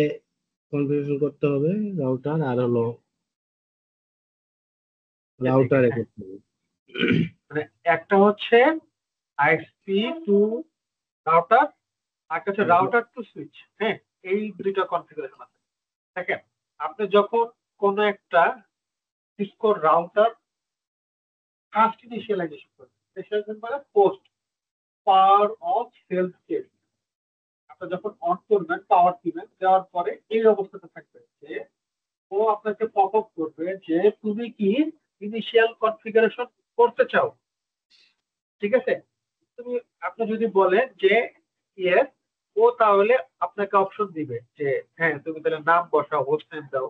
কনফিগারেশন করতে হবে রাউটার, আর হলো রাউটারে করতে হবে। মানে একটা হচ্ছে আইএসপি টু রাউটার, আর একটা হচ্ছে রাউটার টু সুইচ। হ্যাঁ, এই 2টা কনফিগারেশন আছে। দেখেন, আপনি যখন কোন একটা সিসকো রাউটার ফার্স্ট ইনিশিয়ালাইজেশন করবেন, ইনিশিয়ালাইজেশন মানে post power of self case, আপনি যখন অন করবেন পাওয়ার দিবেন, দেওয়ার পরে এই অবস্থাতে থাকবে যে ও আপনাকে পপ আপ করবে যে তুমি কি ইনিশিয়াল কনফিগারেশন করতে চাও। ঠিক আছে, তুমি আপনি যদি বলেন যে ইয়েস, ও তাহলে আপনাকে অপশন দিবে যে হ্যাঁ তুমি তাহলে নাম বসাও, হোস্ট নেম দাও,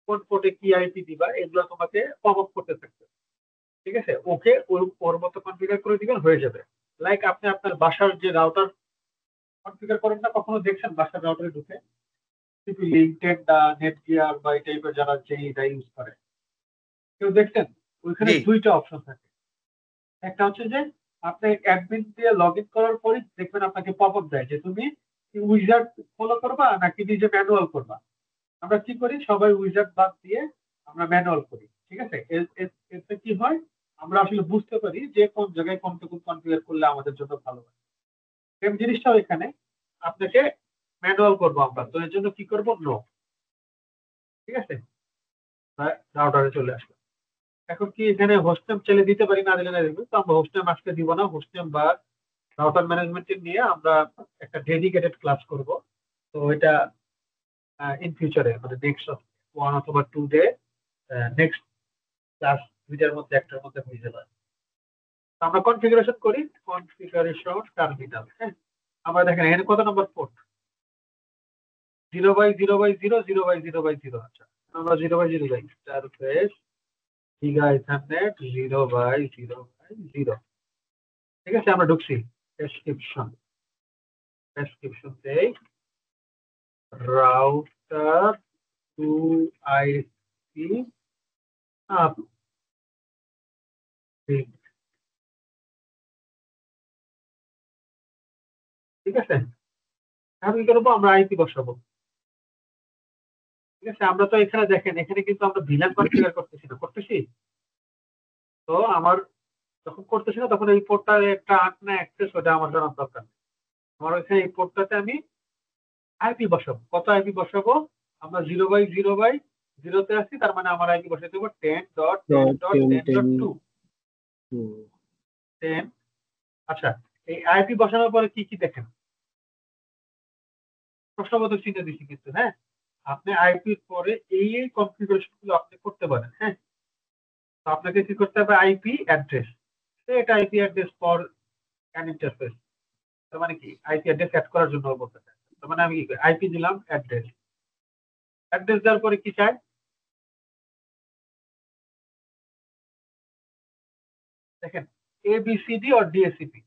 কোন পোর্টে কি আইপি দিবা, এগুলো তোমাকে পপ আপ করতে থাকবে। ঠিক আছে, ওকে ওর মতো কনফিগার করে দিবেন, হয়ে যাবে। লাইক আপনি আপনার বাসার যে রাউটার কনফিগার করেন না, কখনো দেখছেন বাসার রাউটারে ঢুকে লিঙ্কটেড বা নেটগিয়ার বা এই টাইপের যারা যে এটা ইউজ করে, কেউ দেখছেন ওইখানে 2টা অপশন থাকে। একটা হচ্ছে যে আপনি অ্যাডমিন দিয়ে লগ ইন করার পরই দেখবেন আপনাকে পপ আপ দেয় যে তুমি উইজার্ড ফলো করবা নাকি নিজে ম্যানুয়াল করবা। আমরা কি করি, সবাই উইজার্ড বাদ দিয়ে আমরা ম্যানুয়াল করি। ঠিক আছে, এতে কি হয়, আমরা আসলে বুঝতে পারি যে কোন জায়গায় কোনটুকু কনফিগার করলে আমাদের জন্য ভালো হয়। সেম জিনিসটাও এখানে আপনাকে ম্যানুয়াল করবো আমরা, তো এর জন্য কি করবো, নো। ঠিক আছে, রাউটারে চলে আসলো। এখন কি এখানে হোস্ট নেম চাইলে দিতে পারি, না দিলে না দিবে, তো আমরা হোস্ট নেম আজকে দিব না। হোস্ট নেম বা রাউটার ম্যানেজমেন্ট নিয়ে আমরা একটা ডেডিকেটেড ক্লাস করব। তো এটা ইন ফিউচারে মানে নেক্সট 1 অথবা 2 ডে, নেক্সট ক্লাস 2টার মধ্যে একটার মধ্যে হয়ে যাবে। তো আমরা কনফিগারেশন করি, কনফিগারেশন টার্মিনাল। হ্যাঁ, আমরা দেখেন এখানে কত নম্বর পোর্ট, 0/0/0 0/0/0। আচ্ছা, আমরা 0/0 যাই, সারফেস গিগা ইথারনেট 0/0/0। ঠিক আছে, আমরা ঢুকছি ডেসক্রিপশন, ডেসক্রিপশন দেই রাউটার টু আইপি আপ। ঠিক আছে, এখন কি করবো, আমরা আইপি বসাবো। ঠিক আছে, আমরা তো এখানে দেখেন এখানে কিন্তু আমরা ভিলান কনফিগার করতেছি না, করতেছি তো আমার যখন করতেছি না তখন এই পোর্টটার একটা আট না অ্যাক্সেস, ওটা আমার জানার দরকার নেই। আমার ওইখানে এই পোর্টটাতে আমি আইপি বসাবো। কত আইপি বসাবো, আমরা 0/0/0 আছি, তার মানে আমার আইপি বসাতে দেবো 10.10.10.2 10। আচ্ছা, এই আইপি বসানোর পরে কি কি দেখেন, প্রশ্নবোধক চিহ্ন দিচ্ছি কিন্তু। হ্যাঁ, আপনি আইপির পরে এই কনফিগারেশন গুলো আপনি করতে পারেন। হ্যাঁ, তো আপনাকে কি করতে হবে, আইপি অ্যাড্রেস। ঠিক create IP address for an interface, তার মানে কি আইপি অ্যাড্রেস অ্যাড করার জন্য বলতে চাই। তার মানে আমি কি আইপি দিলাম অ্যাড্রেস, অ্যাড্রেস দেওয়ার পরে কি চাই, দেখেন এবিসিডি আর ডিএসসিপি।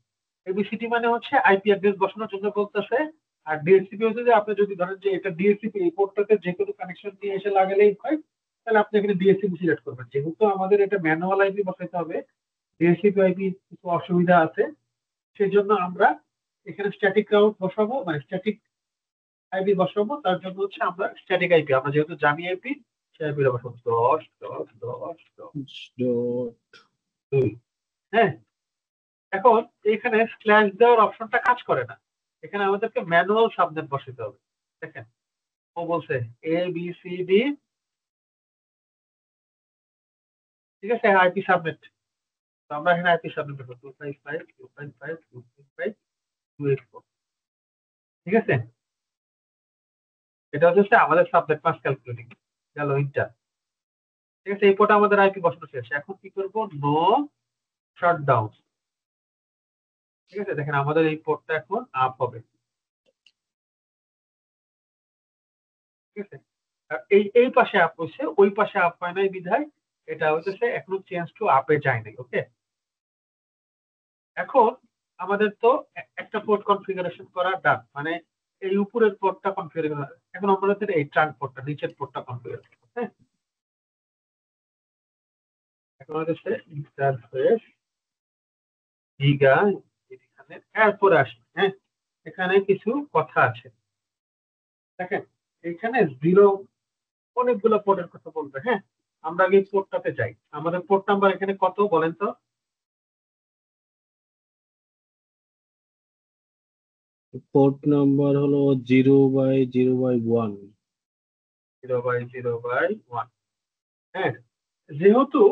এবিসিডি মানে হচ্ছে আইপি অ্যাড্রেস বসানোর জন্য বলতেছে, আর ডিএসসিপি হচ্ছে যে আপনি যদি ধরেন যে এটা ডিএসসিপি এই পোর্টটাতে যে কোনো কানেকশন দিয়ে এসে লাগালেই হয়, তাহলে আপনি এখানে ডিএসসিপি সিলেক্ট করবেন। যেহেতু আমাদের এটা ম্যানুয়াল আইপি বসাইতে হবে, ডিএসসিপি আইপি কিছু অসুবিধা আছে, সেই জন্য আমরা এখানে স্ট্যাটিক রাউট বসাবো, মানে স্ট্যাটিক আইপি বসাবো। তার জন্য হচ্ছে আমরা স্ট্যাটিক আইপি, আমরা যেহেতু জানি আইপি, সেই আইপি বসাবো 10.10.10.2। হ্যাঁ, এখন এখানে স্ল্যাশ দেওয়ার অপশনটা কাজ করে না, এখানে আমাদেরকে ম্যানুয়াল সাবনেট বসাতে হবে। দেখেন ও বলছে এ বি সি ডি, ঠিক আছে, আইপি সাবনেট। তো আমরা এখানে আইপি সাবনেট করব 255.255.255.284, ঠিক আছে। এটা হচ্ছে আমাদের সাবনেট মাস্ক ক্যালকুলেটিং গেল ইন্টার, ঠিক আছে। এই পোর্টে আমাদের আইপি বসানো শেষ। এখন কি করব, নো শাটডাউন, ঠিক আছে। দেখেন আমাদের এই পোর্টটা এখন আপ হবে, ঠিক আছে। আর এই পাশে আপ হচ্ছে, ওই পাশে আপ হয় নাই বিধায় এটা হচ্ছে এখনো চেঞ্জ টু আপে যায় নাই। ওকে, এখন আমাদের তো একটা পোর্ট কনফিগারেশন করা ডান, মানে এই উপরের পোর্টটা কনফিগার করা। এখন আমাদের এই ট্রাঙ্ক পোর্টটা, নিচের পোর্টটা কনফিগার করব। হ্যাঁ, এখন হচ্ছে ইন্টারফেস গিগা, এখানে এরপরে আসি। হ্যাঁ, এখানে কিছু কথা আছে। দেখেন এখানে জিরো অনেকগুলো পোর্টের কথা বলবে। হ্যাঁ, আমরা আগে পোর্টটাতে যাই। আমাদের পোর্ট নাম্বার এখানে কত বলেন তো? পোর্ট নাম্বার হলো 0/0/1। 0/0/1। হ্যাঁ, যেহেতু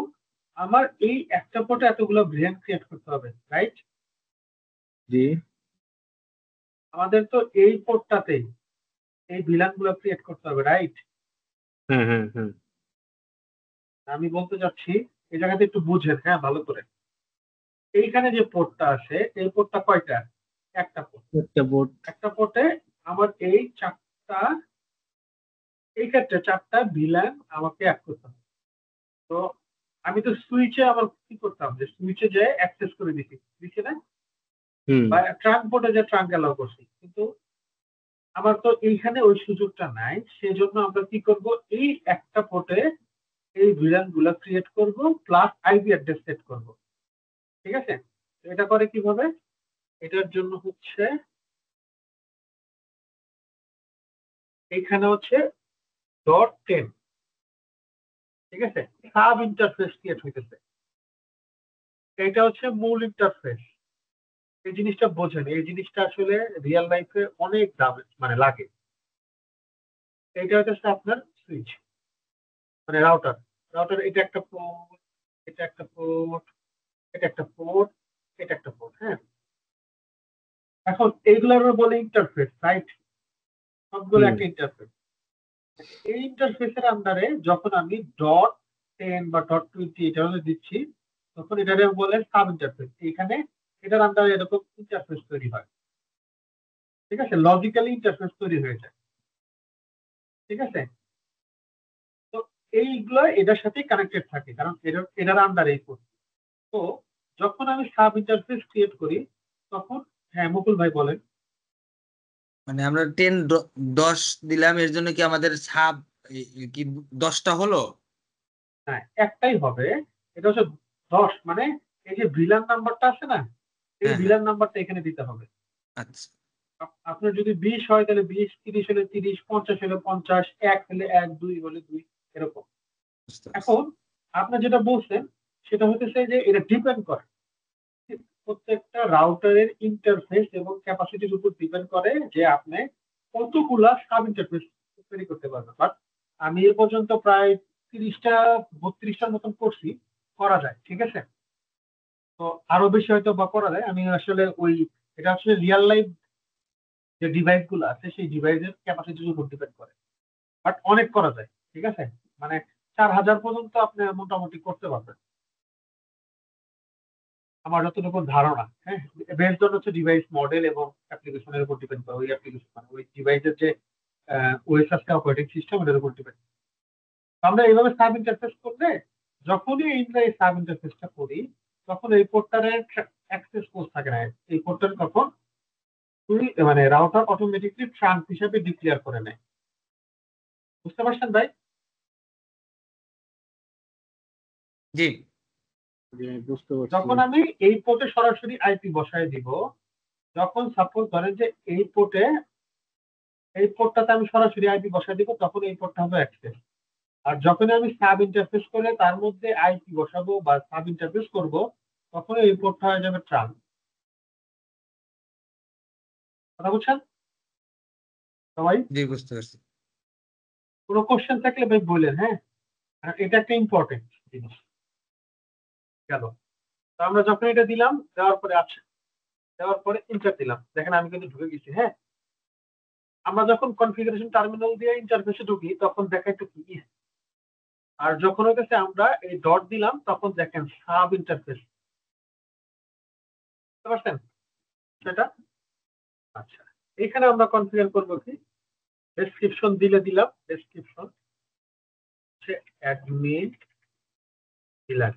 আমার এই একটা পোর্টে এতগুলো ভেরিয়েন্ট ক্রিয়েট করতে হবে, রাইট? জি, আমাদের তো এই পোর্টটাতেই এই ভিলান গুলো ক্রিয়েট করতে হবে, রাইট? হ্যাঁ হ্যাঁ হ্যাঁ। আমি বলতে চাচ্ছি এই জায়গাতে একটু বুঝেন, হ্যাঁ, ভালো করে। এইখানে যে পোর্টটা আছে, এই পোর্টটা কয়টা? একটা পোর্ট। একটা পোর্ট। একটা পোর্টে আমার এই চারটা, এই ক্ষেত্রে চারটা ভিলান আমাকে অ্যাড করতে হবে। তো আমি তো সুইচে আমার কি করতাম, যে সুইচে যে অ্যাক্সেস করে দিছি না, হুম। বা ট্রাঙ্ক পোর্টে যে ট্রাঙ্ক অ্যালাউ করছি, কিন্তু আমার তো এইখানে ওই সুযোগটা নাই। সেজন্য আমরা কি করব, এই একটা পোর্টে এই ভিলান গুলা ক্রিয়েট করব, প্লাস আইপি অ্যাড্রেস সেট করব, ঠিক আছে। তো এটা করে কিভাবে, এটার জন্য হচ্ছে এইখানে হচ্ছে .10, ঠিক আছে, সাব ইন্টারফেস ক্রিয়েট হইতেছে। এটা হচ্ছে মূল ইন্টারফেস। এই জিনিসটা বোঝেন, এই জিনিসটা আসলে রিয়েল লাইফে অনেক দাম মানে লাগে। এইটা হচ্ছে আপনার সুইচ, মানে রাউটার। রাউটার এটা একটা পোর্ট, এটা একটা পোর্ট, এটা একটা পোর্ট, এটা একটা পোর্ট। হ্যাঁ, এখন এইগুলোর বলে ইন্টারফেস, রাইট? সবগুলো একটা ইন্টারফেস। এই ইন্টারফেসের আন্ডারে যখন আমি .10 বা .20 এটা দিচ্ছি, তখন এটারে বলে সাব ইন্টারফেস। এখানে এটার আন্ডারে এরকম ইন্টারফেস তৈরি হয়, ঠিক আছে, লজিক্যালি ইন্টারফেস তৈরি হয়ে যায়, ঠিক আছে। তো এইগুলো এটার সাথে কানেক্টেড থাকে, কারণ এটার আন্ডারে করছে। তো যখন আমি সাব ইন্টারফেস ক্রিয়েট করি, তখন, হ্যাঁ মুকুল ভাই বলেন। মানে আমরা 10 দিলাম, এর জন্য কি আমাদের সাব কি 10টা হলো? হ্যাঁ, একটাই হবে। এটা হচ্ছে 10, মানে এই যে ভিলান নাম্বারটা আছে না, এই হ্যাঁ হ্যাঁ, ভিলান নাম্বারটা এখানে দিতে হবে। আচ্ছা, আপনার যদি 20 হয় তাহলে 20, 30 হলে 30, 50 হলে 50, 1 হলে 1, 2 হলে 2, এরকম। বুঝতে পারছি। এখন আপনি যেটা বলছেন সেটা হতেছে যে এটা ডিপেন্ড করে প্রত্যেকটা রাউটারের ইন্টারফেস এবং ক্যাপাসিটির উপর ডিপেন্ড করে যে আপনি কতগুলা সাব ইন্টারফেস তৈরি করতে পারবেন। বাট আমি এ পর্যন্ত প্রায় 30টা 32টার মতন করছি, করা যায়, ঠিক আছে। তো আরো বেশি হয়তো বা করা যায়। আমি আসলে ওই, এটা আসলে রিয়েল লাইফ যে ডিভাইস গুলো আছে সেই ডিভাইসের ক্যাপাসিটির উপর ডিপেন্ড করে। বাট অনেক করা যায়, ঠিক আছে। মানে 4000 পর্যন্ত আপনি মোটামুটি করতে পারবেন। আমার যতটুকু ধারণা, হ্যাঁ, বেস্ট অন হচ্ছে ডিভাইস মডেল এবং অ্যাপ্লিকেশনের উপর ডিপেন্ড করে, ওই অ্যাপ্লিকেশন মানে ওই ডিভাইসের যে ওএস আছে অপারেটিং সিস্টেম এটার উপর ডিপেন্ড। আমরা এইভাবে সাব ইন্টারফেস করলে যখনই আমরা এই সাব ইন্টারফেসটা করি তখন এই পোর্টারের অ্যাক্সেস কোড থাকে না, এই পোর্টার তখন মানে রাউটার অটোমেটিকলি ট্রাঙ্ক হিসেবে ডিক্লেয়ার করে নেয়। বুঝতে পারছেন ভাই? জি বুঝতে পারছি। যখন আমি এই পোর্টে সরাসরি আইপি বসায় দিব, যখন সাপোজ ধরেন যে এই পোর্টটাতে আমি সরাসরি আইপি বসায় দিব, তখন এই পোর্টটা হবে অ্যাক্সেস। আর যখন আমি সাব ইন্টারফেস করে তার মধ্যে আইপি বসাবো বা সাব ইন্টারফেস করব, তখন এই পোর্টটা হয়ে যাবে ট্রাঙ্ক। কথা বুঝছেন সবাই? জি বুঝতে পারছি। কোনো কোশ্চেন থাকলে ভাই বললেন, হ্যাঁ, আর এটা একটা ইম্পর্টেন্ট জিনিস। গেল। তো আমরা যখন এটা দিলাম, দেওয়ার পরে দেওয়ার পরে ইন্টার দিলাম, দেখেন আমি কিন্তু ঢুকে গেছি। হ্যাঁ, আমরা যখন কনফিগারেশন টার্মিনাল দিয়ে ইন্টারফেসে ঢুকি তখন দেখাইতো কি, আর যখন হইতেছে আমরা এই ডট দিলাম তখন দেখেন সাব ইন্টারফেস। বুঝতে পারছেন সেটা? আচ্ছা, এখানে আমরা কনফিগার করবো কি, ডেসক্রিপশন দিলাম, ডেসক্রিপশন হচ্ছে অ্যাডমিন দিলাম,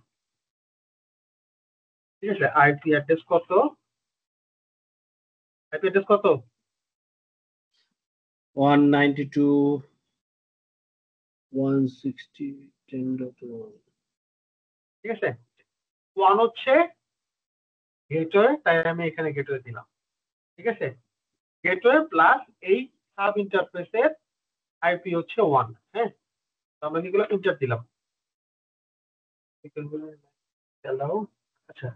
ঠিক আছে। আইপি অ্যাড্রেস কত, আইপি অ্যাড্রেস কত, 192.160.10.1, ঠিক আছে। ওয়ান হচ্ছে গেটওয়ে, তাই আমি এখানে গেটওয়ে দিলাম, ঠিক আছে। গেটওয়ে প্লাস এই সাব ইন্টারফেসের আইপি হচ্ছে 1। হ্যাঁ, তো আমরা এগুলো ইন্টার দিলাম। আচ্ছা,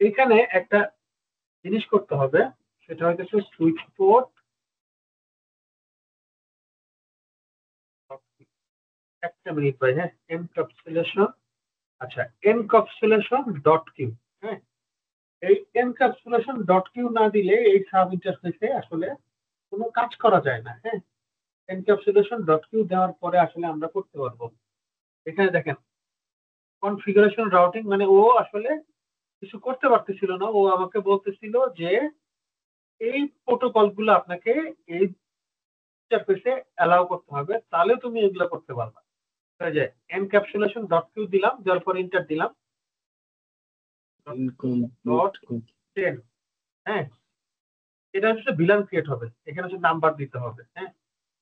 এখানে একটা জিনিস করতে হবে, সেটা হচ্ছে সুইচ পোর্ট। একটা মিনিট ভাই, হ্যাঁ, এনক্যাপসুলেশন। আচ্ছা, এনক্যাপসুলেশন ডট কিউ। হ্যাঁ, এই এনক্যাপসুলেশন ডট কিউ না দিলে এই সাব ইন্টারফেসে আসলে কোনো কাজ করা যায় না। হ্যাঁ, এনক্যাপসুলেশন ডট কিউ দেওয়ার পরে আসলে আমরা করতে পারবো। এখানে দেখেন কনফিগারেশন রাউটিং, মানে ও আসলে কিছু করতে পারতেছিল না, ও আমাকে বলতেছিল যে এই প্রোটোকল গুলো আপনাকে এই ইন্টারফেসে অ্যালাউ করতে হবে, তাহলে তুমি এগুলো করতে পারবে। যে এনক্যাপসুলেশন ডট কিউ দিলাম, দেওয়ার পর ইন্টার দিলাম, ডট 10। হ্যাঁ, এটা হচ্ছে ভিলান ক্রিয়েট হবে, এখানে হচ্ছে নাম্বার দিতে হবে। হ্যাঁ,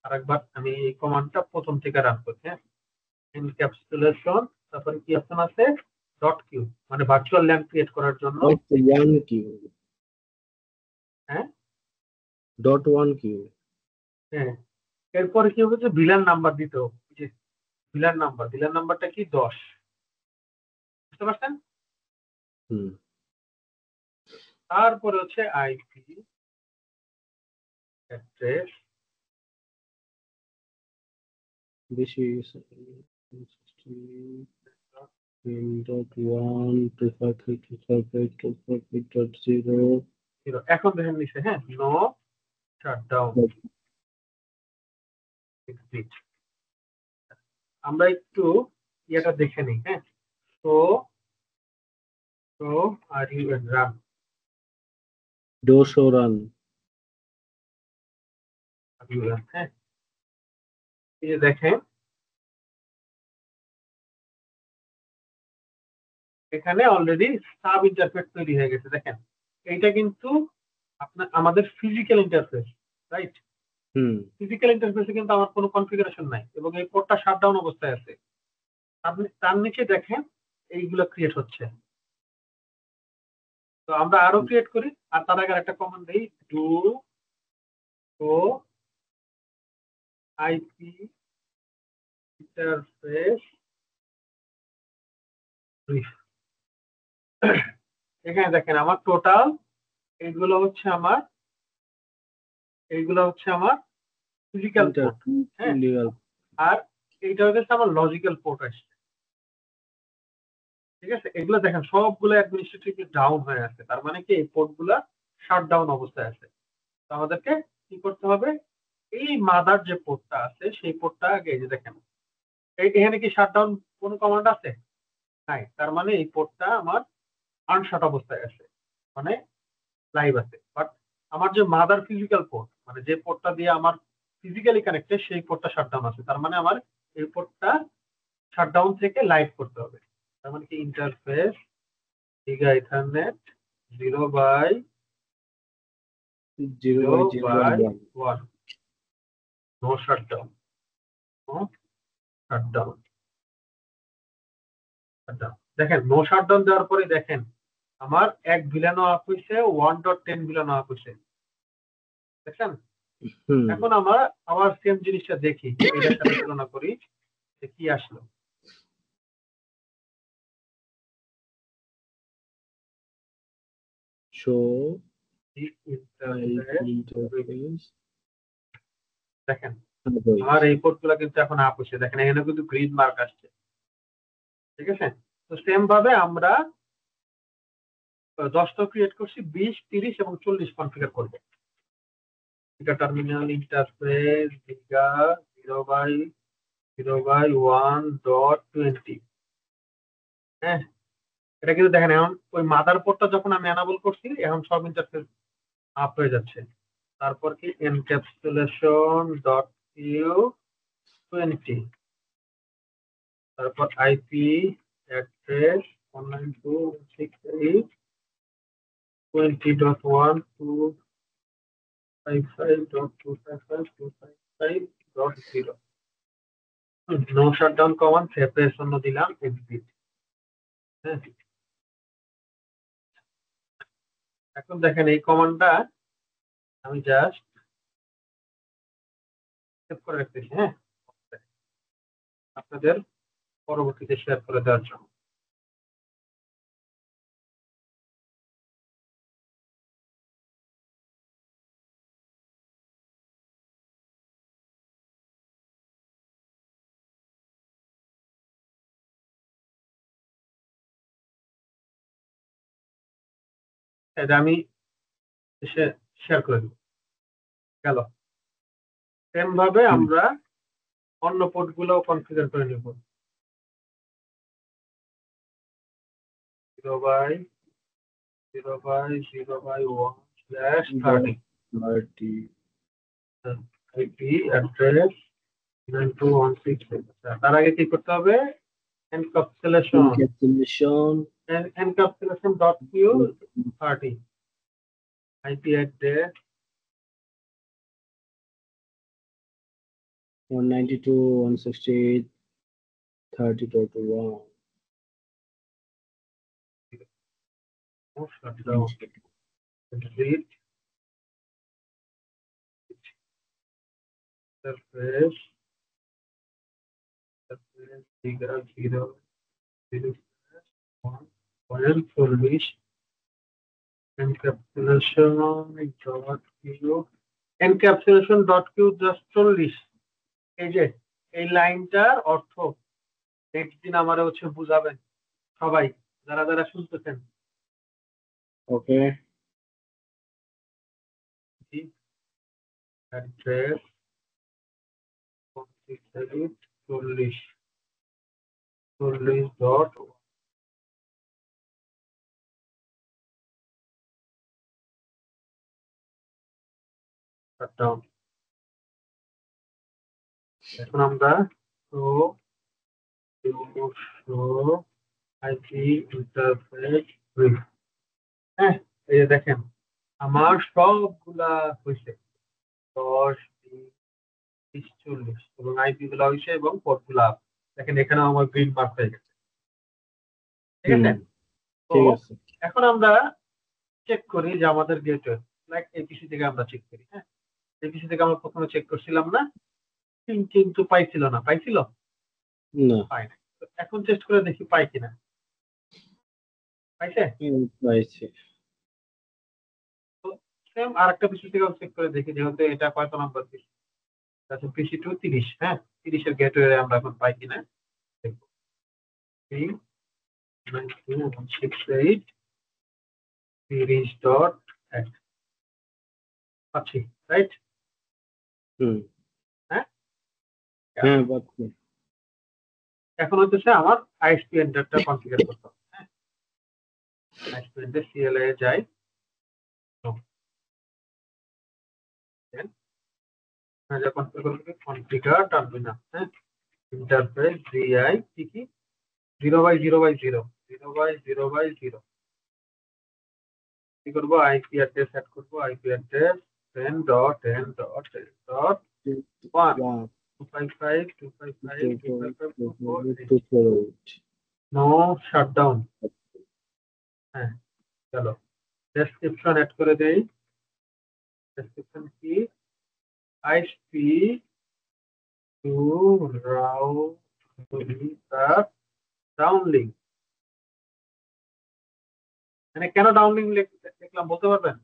আরেকবার আমি এই কমান্ডটা প্রথম থেকে রান করছি। হ্যাঁ, এনক্যাপসুলেশন, তারপরে কি অপশন আছে, ডট কিউ, মানে ভার্চুয়াল ল্যান ক্রিয়েট করার জন্য। 1 কিউ, হ্যাঁ, .1 কিউ। হ্যাঁ, এরপরে কি হবে যে ভিলান নাম্বার দিতে হবে, যে ভিলান নাম্বারটা কি 10। বুঝতে পারছেন? হুম, তারপরে হচ্ছে আইপি অ্যাড্রেস, বেশি হয়ে গেছে। 10.1.253.258.258.0. এখন দেখেন নিচে, হ্যাঁ, নো শাটডাউন এক্সিট। আমরা একটু ইয়েটা দেখে নিই। হ্যাঁ, তো আর ইউ রান, ডোসো রান। হ্যাঁ, এই যে দেখেন এখানে অলরেডি সাব ইন্টারফেস তৈরি হয়ে গেছে। দেখেন এইটা কিন্তু আমাদের ফিজিক্যাল ইন্টারফেস, রাইট? হুম, ফিজিক্যাল ইন্টারফেসে কিন্তু আমার কোনো কনফিগারেশন নাই এবং এই পোর্টটা শাটডাউন অবস্থায় আছে। আপনি তার নিচে দেখেন এইগুলো ক্রিয়েট হচ্ছে। তো আমরা আরো ক্রিয়েট করি, আর তার আগে একটা কমান্ড দেই, ডু ও আইপি ইন্টারফেস ব্রিফ। এখানে দেখেন আমার টোটাল এইগুলো হচ্ছে আমার ফিজিক্যাল পোর্ট। হ্যাঁ, আর এইটা হচ্ছে আমার লজিক্যাল পোর্ট আসছে। ঠিক আছে, এগুলো দেখেন সবগুলো অ্যাডমিনিস্ট্রেটিভলি ডাউন হয়ে আছে, তার মানে কি এই পোর্ট গুলা শাট ডাউন অবস্থায় আছে। তো আমাদেরকে কি করতে হবে, এই মাদার যে পোর্টটা আছে সেই পোর্টটা আগে, এই যে দেখেন এখানে কি শাট ডাউন কোনো কমান্ড আছে? নাই, তার মানে এই পোর্টটা আমার আনশট অবস্থায় আছে, মানে লাইভ আছে। বাট আমার যে মাদার ফিজিক্যাল পোর্ট, মানে যে পোর্টটা দিয়ে আমার ফিজিক্যালি কানেক্টেড, সেই পোর্টটা শাটডাউন আছে। তার মানে আমার এই পোর্টটা শাটডাউন থেকে লাইভ করতে হবে। তার মানে কি interface giga ethernet 0/1 no shutdown, no shutdown. দেখেন নো শাটডাউন দেওয়ার পরে দেখেন আমার 1 ভিলানো আপ হয়েছে, 1.10 ভিলানো আপ হয়েছে, দেখছেন? এখন আমরা আবার সেম জিনিসটা দেখি, এটার সাথে তুলনা করি যে কি আসলো। দেখেন আমার এই পোর্ট গুলা কিন্তু এখন আপ হচ্ছে, দেখেন এখানে কিন্তু গ্রিন মার্ক আসছে, ঠিক আছে? তো সেম ভাবে আমরা 10টা ক্রিয়েট করছি, 20, 30 এবং 40 কনফিগার করবো। Terminal interface giga 0/1.20। হ্যাঁ, এটা কিন্তু দেখেন এখন ওই মাদার পোর্টটা যখন আমি এনাবল করছি, এখন সব ইন্টারফেস আপ হয়ে যাচ্ছে। তারপর কি এনক্যাপসুলেশন ডট কিউ 20, তারপর IP address 192.168.255.255.255.0। No shutdown command সেভের জন্য দিলাম এক্সিট। হ্যাঁ, এখন দেখেন এই কমান্ডটা আমি জাস্ট সেভ করে রাখতেছি, হ্যাঁ, আপনাদের পরবর্তীতে শেয়ার করে দেওয়ার জন্য। এটা আমি শেয়ার করে দিব, গেল। সেম ভাবে আমরা অন্য পোর্ট গুলো কনফিগার করে নিব। 0/0/1/30 আইপি অ্যাড্রেস 92.168। তার আগে কি করতে হবে? Encapsulation dot Q 30 IP address 192.168.30.1. shutdown exit surface figure 0.40 encapsulation dot q just 40। এই যে এই লাইনটার অর্থ নেক্সট দিন আমারে হচ্ছে বুঝাবেন সবাই, যারা যারা শুনতেছেন। ওকে, অ্যাড্রেস 40.1 shutdown। এখন আমরা আইপি ইন্টারফেস ব্রিফ। হ্যাঁ, এই যে দেখেন আমার সবগুলা হয়েছে 10, 20, 30, 40 এবং আইপি গুলা হয়েছে এবং পোর্ট গুলা দেখেন এখানে আমার গ্রিন মার্ক হয়ে গেছে, ঠিক আছে? তো ঠিক আছে। এখন আমরা চেক করি যে আমাদের গেটওয়ে, লাইক এপিসি থেকে আমরা চেক করি। হ্যাঁ, এপিসি থেকে আমরা প্রথমে চেক করছিলাম না, কিন্তু পাইছিল না, পাইছিল না, পাই না। তো এখন টেস্ট করে দেখি পাই কিনা, পাইছে। পাইছি। তো সেম আরেকটা পিসি থেকে চেক করে দেখি, যেহেতু এটা কত নাম্বার পিসি, আচ্ছা পিসি 2 30। হ্যাঁ, 30 এর গেটওয়ে আমরা এখন পাই কিনা দেখবো। 392.168 30.1 পাচ্ছি, রাইট? হুম, হ্যাঁ, হ্যাঁ পাচ্ছি। এখন হচ্ছে আমার আইএসপি এন্টারটা কনফিগার করতে হবে। হ্যাঁ, আইএসপি এন্টার সিএলএ যাই, কনফিগার টার্মিনাল। হ্যাঁ, ইন্টারফেস জিআই কি 0/0/0 0/0/0 কি করবো, আইপি অ্যাড্রেস সেট করবো, আইপি অ্যাড্রেস 10.10.10.1 255.255.255.248 নো শাটডাউন। হ্যাঁ, চলো ডেসক্রিপশন অ্যাড করে দেই। ডেসক্রিপশন কি, আইপি টু রাউট ডাউনলিঙ্ক। মানে কেন ডাউনলিঙ্ক লিখলাম বলতে পারবেন?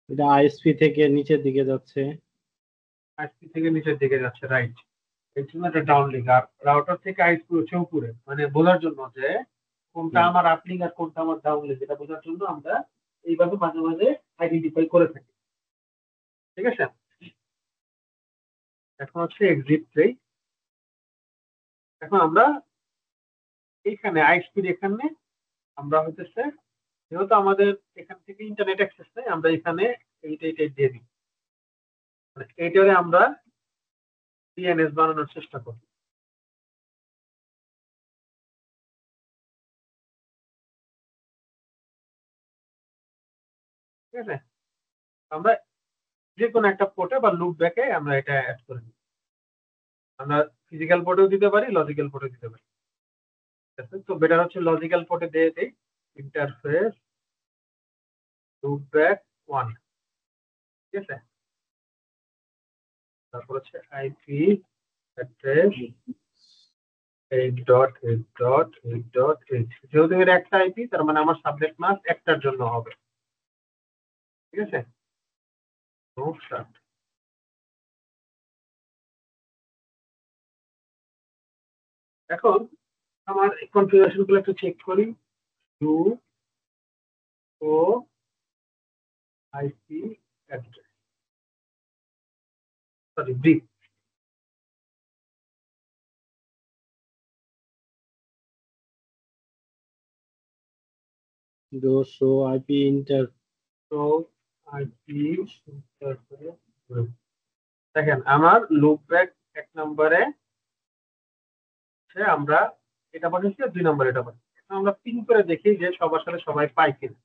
এটা আইএসপি থেকে নিচের দিকে যাচ্ছে। আইপি থেকে নিচের দিকে যাচ্ছে, রাইট। এই জন্য এটা ডাউনলিঙ্ক। আর রাউটার থেকে আইপি হচ্ছে উপরে, মানে বোঝার জন্য যে কোনটা আমার আপলিঙ্ক আর কোনটা আমার ডাউনলিঙ্ক, এটা বোঝার জন্য আমরা এইভাবে মাঝে মাঝে আইডেন্টিফাই করে থাকি। ঠিক আছে, এখন হচ্ছে এক্সিট দেই। এখন আমরা এইখানে আইএসপির এখানে আমরা হচ্ছে, যেহেতু আমাদের এখান থেকে ইন্টারনেট অ্যাক্সেস নেই, আমরা এখানে এইটা দিয়ে দিই, মানে এইটারে আমরা ডিএনএস বানানোর চেষ্টা করি। ঠিক আছে, আমরা যে কোনো একটা পোর্টে বা লুপ ব্যাকে আমরা এটা অ্যাড করে দিই। আমরা ফিজিক্যাল পোর্টেও দিতে পারি, লজিক্যাল পোর্টে দিতে পারি। ঠিক আছে, তো বেটার হচ্ছে লজিক্যাল পোর্টে দিয়ে দেই। Interface loop back 1। ঠিক আছে, তারপর হচ্ছে আইপি অ্যাড্রেস 8.8.8.8। যেহেতু এর একটা আইপি, তার মানে আমার সাবনেট মাস্ক একটার জন্য হবে। ঠিক আছে, স্টার্ট। এখন আমার কনফিগারেশন গুলো একটু চেক করি। টু ও IP address, sorry brief. Show IP inter তো আইপি দেখেন আমার লুপ ব্যাক 1 নম্বরে আমরা এটা বসেছি, 2 নম্বরে এটা বসেছি। আমরা পিন করে দেখি যে সবার সাথে সবাই পাই কিনা।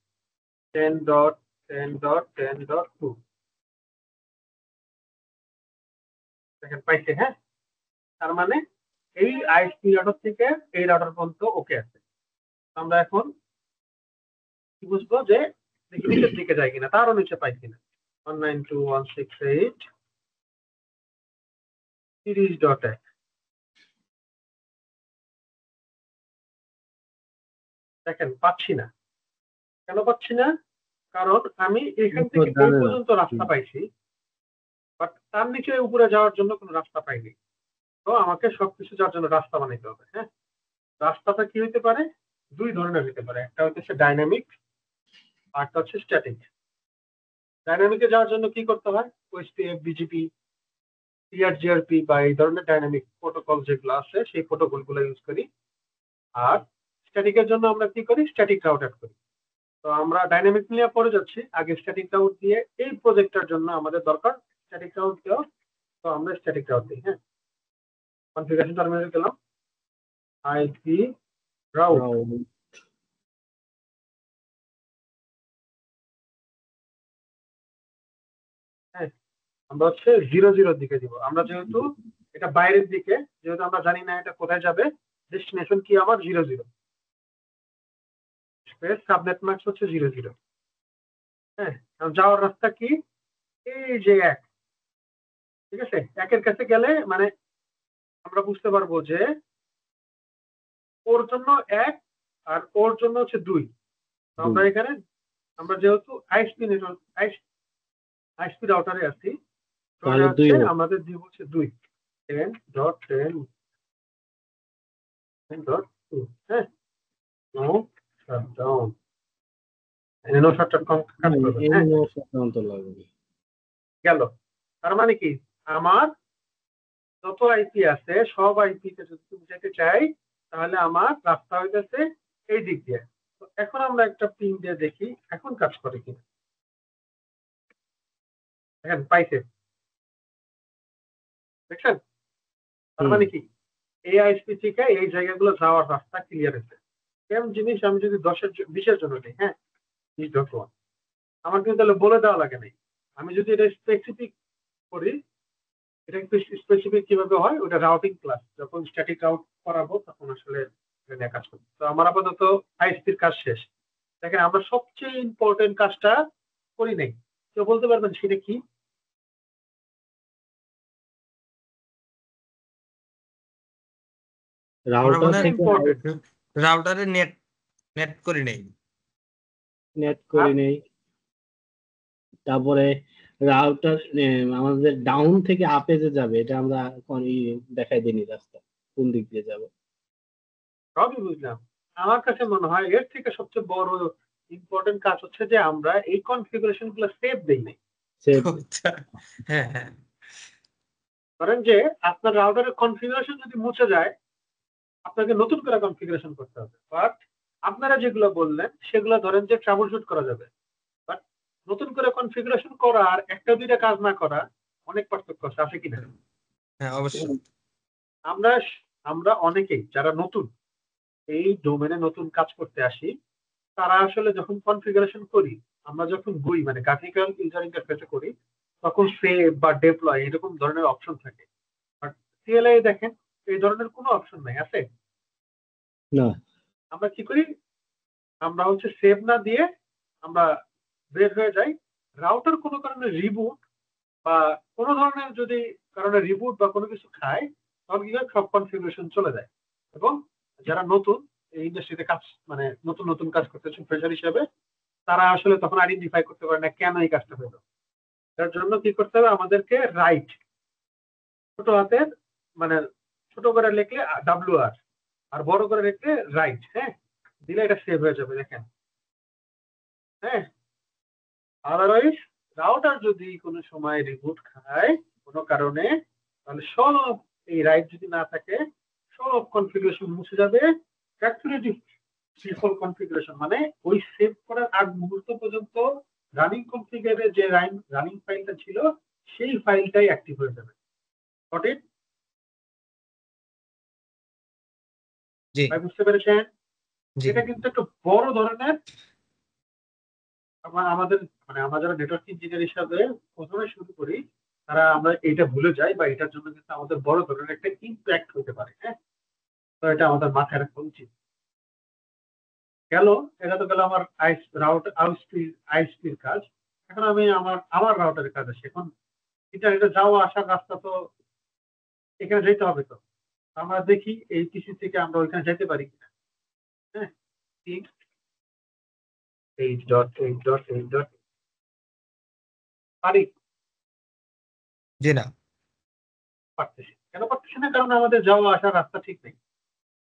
10.10.10.2 দেখেন পাইছে। হ্যাঁ, তার মানে এই আইএসপি রাউটার থেকে এই রাউটার পর্যন্ত ওকে আছে। আমরা এখন কি বুঝবো যে দেখি নিচের দিকে যায় কিনা, তারও নিচে পাই কিনা। 192.168.30.1 দেখেন পাচ্ছি না। কেন পাচ্ছি না? কারণ আমি এখান থেকে এই পর্যন্ত রাস্তা পাইছি, বাট তার নিচে উপরে যাওয়ার জন্য কোনো রাস্তা পাইনি। তো আমাকে সবকিছু যাওয়ার জন্য রাস্তা বানাইতে হবে। হ্যাঁ, রাস্তাটা কি হইতে পারে? 2 ধরনের হইতে পারে। একটা হচ্ছে ডাইনামিক, আর একটা হচ্ছে স্ট্যাটিক। ডাইনামিকে যাওয়ার জন্য কি করতে হয়? ওএসপিএফ, বিজিপি, টিআরজিআরপি বা এই ধরনের ডাইনামিক প্রোটোকল যেগুলো আছে সেই প্রোটোকল গুলো ইউজ করি। আর স্ট্যাটিকের জন্য আমরা কি করি? স্ট্যাটিক রাউট অ্যাড করি। তো আমরা ডাইনামিক নিয়ে পড়ে যাচ্ছি, আগে স্ট্যাটিক রাউট দিয়ে এই প্রজেক্টটার জন্য আমাদের দরকার স্ট্যাটিক রাউট দেওয়া। তো আমরা স্ট্যাটিক রাউট দিই। হ্যাঁ, কনফিগারেশন টার্মিনালে গেলাম, আইপি রাউট হ্যাঁ, আমরা হচ্ছে 0 দিকে দিব। আমরা যেহেতু এটা বাইরের দিকে, যেহেতু আমরা জানি না এটা কোথায় যাবে, ডেস্টিনেশন কি আমার 0 স্পেস সাবনেট ম্যাক্স হচ্ছে 0। হ্যাঁ, যাওয়ার রাস্তা কি? এই যে 1। ঠিক আছে, 1-এর কাছে গেলে মানে আমরা বুঝতে পারবো যে ওর জন্য 1 আর ওর জন্য হচ্ছে 2। তো আমরা এখানে আমরা যেহেতু আইএসপি নেটওয়ার্ক আইএসপি রাউটারে আছি, তাহলে আমাদের দিব হচ্ছে 2 10.10.10.2। হ্যাঁ, নো শাটডাউন। নো শাটডাউন গেল। তার মানে কি আমার যত আইপি আছে সব আইপি তে যদি তুমি যেতে চাই তাহলে আমার রাস্তা হইতেছে এই দিক দিয়ে। তো এখন আমরা একটা পিন দিয়ে দেখি এখন কাজ করে কিনা। দেখেন পাইছে, দেখছেন? তার মানে কি এই আইএসপি থেকে এই জায়গাগুলো যাওয়ার রাস্তা ক্লিয়ার হয়েছে। সেম জিনিস আমি যদি 20-এর জন্য নিই, হ্যাঁ 20.1 আমার কিন্তু তাহলে বলে দেওয়া লাগে নাই। আমি যদি এটা স্পেসিফিক করি, এটা একটু স্পেসিফিক কিভাবে হয় ওটা রাউটিং ক্লাস যখন স্ট্যাটিক রাউট করাবো তখন আসলে এটা নিয়ে কাজ করবো। তো আমার আপাতত আইএসপির কাজ শেষ। দেখেন আমরা সবচেয়ে ইম্পর্টেন্ট কাজটা করি নাই। কেউ বলতে পারবেন সেটা কি? রাউটার থেকে ইম্পর্টেন্ট রাউটারে নেট নেট করে নেই। নেট করে নেই, তারপরে রাউটার আমাদের ডাউন থেকে আপে যে যাবে এটা আমরা দেখাই দিইনি রাস্তা কোন দিক দিয়ে যাবে। সবই বুঝলাম। আমার কাছে মনে হয় এর থেকে সবচেয়ে বড় ইম্পর্টেন্ট কাজ হচ্ছে যে আমরা এই কনফিগারেশন গুলো সেভ দেই নাই। আচ্ছা, হ্যাঁ হ্যাঁ ধরেন যে আপনার রাউটারের কনফিগারেশন যদি মুছে যায় আপনাকে নতুন করে কনফিগারেশন করতে হবে। বাট আপনারা যেগুলো বললেন সেগুলো ধরেন যে ট্রাবল শুট করা যাবে। বাট নতুন করে কনফিগারেশন করা আর একটা দুইটা কাজ না করা অনেক পার্থক্য আছে কিনা? হ্যাঁ অবশ্যই। আমরা আমরা অনেকেই যারা নতুন এই ডোমেনে নতুন কাজ করতে আসি তারা আসলে যখন কনফিগারেশন করি, আমরা যখন বই মানে গ্রাফিক্যাল ইউজার ইন্টারফেসে করি তখন সেভ বা ডেপ্লয় এরকম ধরনের অপশন থাকে। বাট সিএলআই দেখেন এই ধরনের কোনো অপশন নাই, আছে? না, আমরা কি করি, আমরা হচ্ছে সেভ না দিয়ে আমরা বের হয়ে যাই। রাউটার কোনো কারণে রিবুট বা কোনো ধরনের যদি কারণে রিবুট বা কোনো কিছু খায় তখন কি হয় সব কনফিগারেশন চলে যায়। এবং যারা নতুন এই ইন্ডাস্ট্রিতে কাজ মানে নতুন নতুন কাজ করতেছে ফ্রেশার হিসেবে তারা আসলে তখন আইডেন্টিফাই করতে পারে না কেন এই কাজটা হলো। তার জন্য কি করতে হবে আমাদেরকে রাইট ছোট হাতের মানে ছোট করে লিখলে WR আর বড় করে লিখলে রাইট, হ্যাঁ দিলে এটা সেভ হয়ে যাবে। দেখেন, হ্যাঁ আদারওয়াইজ রাউটার যদি কোনো সময় রিবুট খায় কোনো কারণে তাহলে সব এই রাইট যদি না থাকে সব কনফিগারেশন মুছে যাবে। ফ্যাক্টরি ডিফল্ট কনফিগারেশন মানে ওই সেভ করার আগ মুহূর্ত পর্যন্ত রানিং কনফিগারে যে রানিং ফাইলটা ছিল সেই ফাইলটাই অ্যাক্টিভ হয়ে যাবে। Got it? জি ভাই বুঝতে পেরেছেন? জি এটা কিন্তু একটা বড় ধরনের আমাদের মানে আমরা যারা নেটওয়ার্ক ইঞ্জিনিয়ার হিসাবে প্রথমে শুরু করি তারা আমরা এটা ভুলে যাই বা এটার জন্য কিন্তু আমাদের বড় ধরনের একটা ইম্প্যাক্ট হতে পারে। হ্যাঁ, তো এটা আমাদের মাথায় রাখা উচিত। গেল, এটা তো গেল আমার আইএসপির কাজ। এখন আমি আমার রাউটারের কাজ আছে। এখন ইন্টারনেটে যাওয়া আসার রাস্তা তো এখানে যেতে হবে। তো আমরা দেখি এই পিসি থেকে আমরা ওইখানে যেতে পারি কিনা। হ্যাঁ, 8.8.8 পারি? জি না পারতেছি। কেন পারতেছি না? কারণ আমাদের যাওয়া আসার রাস্তা ঠিক নেই।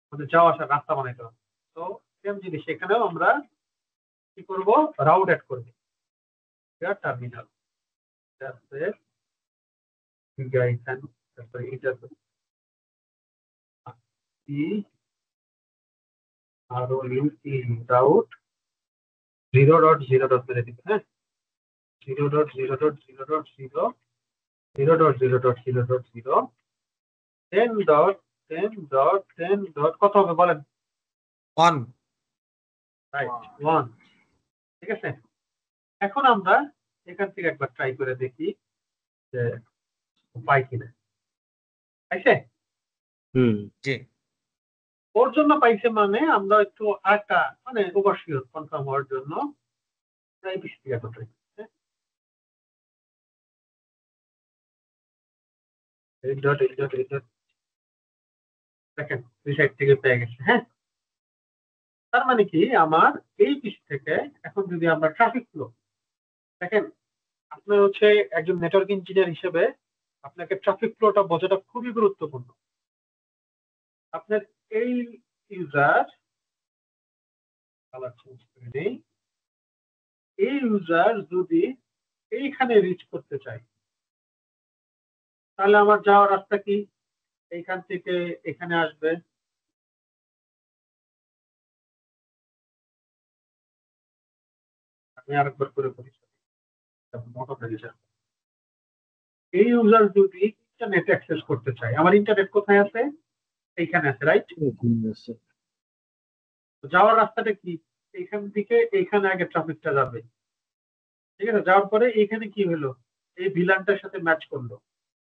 আমাদের যাওয়া আসার রাস্তা বানাইতে হবে। তো সেম জিনিস এখানেও আমরা কি করব, রাউট অ্যাড করব। টার্মিনাল তারপরে এটা রাউট 0.0 মেরে দিবে। হ্যাঁ, 0.0.0.0 0.0.0.0 10.10.10 কত হবে বলেন? On right, 1। ঠিক আছে, এখন আমরা এখান থেকে একবার ট্রাই করে দেখি যে পাই কিনা। পাইছে? জি ওর জন্য পাইছে মানে আমরা একটু আরেকটা মানে ওভারশিওর কনফার্ম হওয়ার জন্য প্রায় 20 টাকা করতে হয়। হ্যাঁ, 8.8.8 দেখেন দুই সাইড থেকে পেয়ে গেছে। হ্যাঁ, তার মানে কি আমার এই পিস থেকে এখন যদি আমরা ট্রাফিক ফ্লো দেখেন, আপনার হচ্ছে একজন নেটওয়ার্ক ইঞ্জিনিয়ার হিসেবে আপনাকে ট্রাফিক ফ্লোটা বোঝাটা খুবই গুরুত্বপূর্ণ। আপনার এই ইউজার কালার চেঞ্জ করে নেই, এই ইউজার যদি এইখানে রিচ করতে চাই তাহলে আমার যাওয়ার রাস্তা কি? এইখান থেকে এখানে আসবে, আমি আরেকবার করে করি, মোটর হয়ে গেছে। এই ইউজার যদি ইন্টারনেট অ্যাক্সেস করতে চায়, আমার ইন্টারনেট কোথায় আছে? এইখানে আছে, রাইট? এখানে আছে। যাওয়ার রাস্তাটা কি? এইখান থেকে এইখানে আগে ট্রাফিকটা যাবে, ঠিক আছে? যাওয়ার পরে এইখানে কি হলো, এই ভিলানটার সাথে ম্যাচ করলো,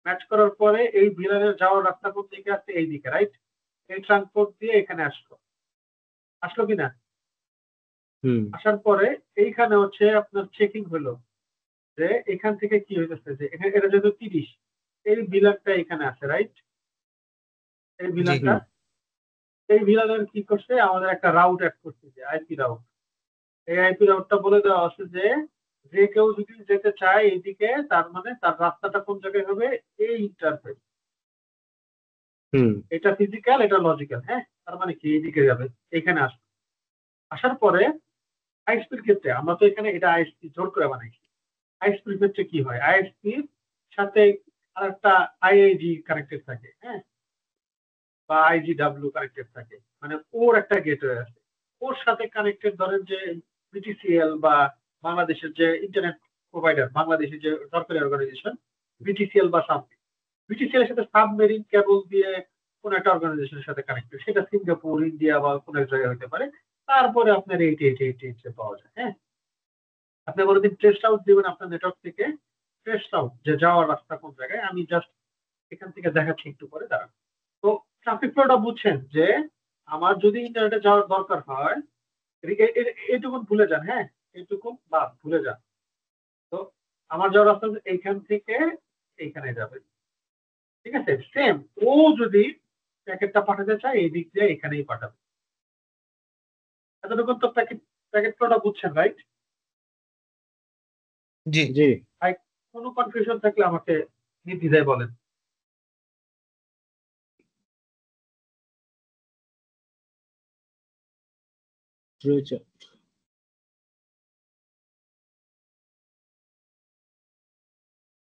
ম্যাচ করার পরে এই ভিলানের যাওয়ার রাস্তা কোন দিকে আছে? এই দিকে, রাইট? এই ট্রান্সপোর্ট দিয়ে এখানে আসলো, আসলো কিনা? হুম আসার পরে এইখানে হচ্ছে আপনার চেকিং হলো, যে এখান থেকে কি হইতেছে, যে এখানে এটা যেহেতু 30, এই ভিলানটা এখানে আছে, রাইট? এই জি ভিলানটা, এই ভিলানের কি করছে, আমাদের একটা রাউট অ্যাড করছে, যে আইপি রাউট। এই আইপি রাউটটা বলে দেওয়া আছে যে যে কেউ যদি যেতে চায় এইদিকে, তার মানে তার রাস্তাটা কোন জায়গায় হবে? এই ইন্টারফেস। হুম এটা ফিজিক্যাল, এটা লজিক্যাল, হ্যাঁ? তার মানে কি এইদিকে যাবে, এখানে আসবে। আসার পরে আইএসপির ক্ষেত্রে আমরা তো এখানে এটা আইএসপি জোর করে বানাইছি। আইএসপির ক্ষেত্রে কি হয়, আইএসপির সাথে আরেকটা আইআইজি কানেক্টেড থাকে, হ্যাঁ, বা আইজিডাব্লিউ কানেক্টেড থাকে, মানে ওর একটা গেটওয়ে আছে, ওর সাথে কানেক্টেড। ধরেন যে বিটিসিএল বা বাংলাদেশের যে ইন্টারনেট প্রোভাইডার, বাংলাদেশের যে সরকারি অর্গানাইজেশন বিটিসিএল বা সাবমেরিন, বিটিসিএল এর সাথে সাবমেরিন কেবল দিয়ে কোন একটা অর্গানাইজেশনের সাথে কানেক্টেড, সেটা সিঙ্গাপুর, ইন্ডিয়া বা কোন এক জায়গায় হতে পারে। তারপরে আপনার এইট পাওয়া যায়, হ্যাঁ। আপনি কোনোদিন ট্রেস আউট দিবেন আপনার নেটওয়ার্ক থেকে, ট্রেস আউট যে যাওয়ার রাস্তা কোন জায়গায়, আমি জাস্ট এখান থেকে দেখাচ্ছি একটু পরে, দাঁড়ান। তো ট্রাফিক ফ্লোটা বুঝছেন, যে আমার যদি ইন্টারনেটে যাওয়ার দরকার হয়, এইটুকুন ভুলে যান, হ্যাঁ, এইটুকুন বা ভুলে যান। তো আমার যাওয়ার রাস্তা এইখান থেকে এইখানে যাবে, ঠিক আছে? সেম ও যদি প্যাকেটটা পাঠাতে চায় এই দিক দিয়ে এখানেই পাঠাবে। এতটুকু তো প্যাকেট প্যাকেট ফ্লোটা বুঝছেন, রাইট? জি জি কোনো কনফিউশন থাকলে আমাকে নির্দ্বিধায় বলেন। রয়েছে।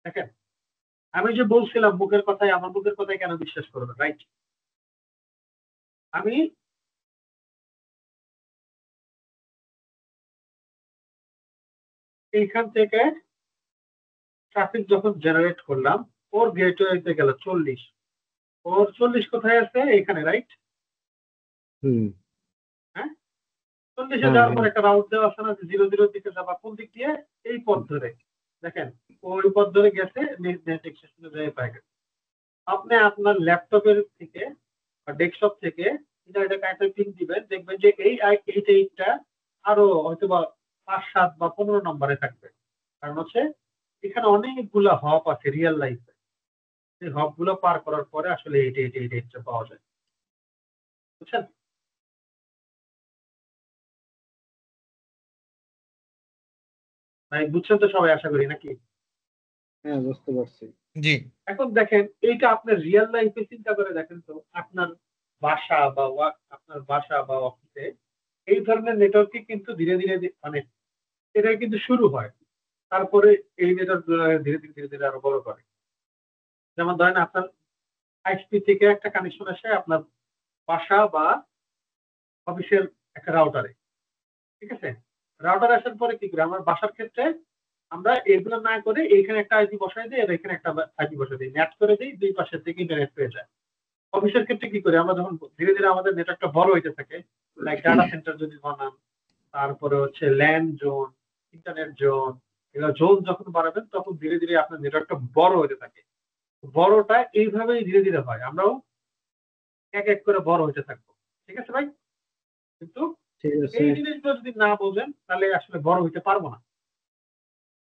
দেখেন, আমি যে বলছিলাম মুখের কথায়, আমার মুখের কথায় কেন বিশ্বাস করবেন, রাইট? আমি এইখান থেকে ট্রাফিক যখন জেনারেট করলাম, ওর গেটওয়েতে গেল 40, ওর 40 কোথায় আছে? এখানে, রাইট? হুম হ্যাঁ, 40-এ হ্যাঁ যাওয়ার পর হ্যাঁ একটা রাউট দেওয়া আছে না, 0-0 দিকে যাবা, কোন দিক দিয়ে? এই পথ ধরে। দেখেন, ওই পথ ধরে গেছে, নেট এক্সটেনশনে যেয়ে পায় গেছে। আপনি আপনার ল্যাপটপের থেকে বা ডেস্কটপ থেকে ইন্টারনেটে কানেক্টর পিন দিবেন, দেখবেন যে এই এইটা আরো হয়তো বা 5, 7 বা 15 নম্বরে থাকবে। কারণ হচ্ছে এখানে অনেকগুলা হপ আছে রিয়েল লাইফে, সেই হপ গুলো পার করার পরে আসলে এইটা পাওয়া যায়, বুঝছেন? ভাই বুঝছেন তো সবাই, আশা করি, নাকি? হ্যাঁ বুঝতে পারছি। জি এখন দেখেন, এইটা আপনার রিয়েল লাইফে চিন্তা করে দেখেন তো, আপনার আপনার বাসা বা অফিসে এই ধরনের নেটওয়ার্কই কিন্তু ধীরে ধীরে মানে এটা কিন্তু শুরু হয়, তারপরে এই নেটওয়ার্ক ধীরে ধীরে আরো বড় করে। যেমন ধরেন আপনার আইএসপি থেকে একটা কানেকশন আসে আপনার বাসা বা অফিসের একটা রাউটারে, ঠিক আছে? রাউটার আসার পরে কি করে, আমার বাসার ক্ষেত্রে আমরা এগুলো না করে এইখানে একটা আইপি বসাই দিই আর এখানে একটা আইপি বসাই দিই, ম্যাচ করে দিই, দুই পাশের থেকে ইন্টারনেট পেয়ে যায়। অফিসের ক্ষেত্রে কি করে, আমরা যখন ধীরে ধীরে আমাদের নেটওয়ার্কটা বড় হইতে থাকে, লাইক ডাটা সেন্টার যদি বানান, তারপরে হচ্ছে ল্যান্ড জোন, ইন্টারনেট জোন, এগুলো জোন যখন বাড়াবেন তখন ধীরে ধীরে আপনার নেটওয়ার্কটা বড় হতে থাকে। বড়টা এইভাবেই ধীরে ধীরে হয়, আমরাও এক এক করে বড় হতে থাকবো, ঠিক আছে ভাই? কিন্তু ঠিক আছে। এই জিনিসগুলো যদি না বোঝেন তাহলে আসলে বড় হইতে পারবো না।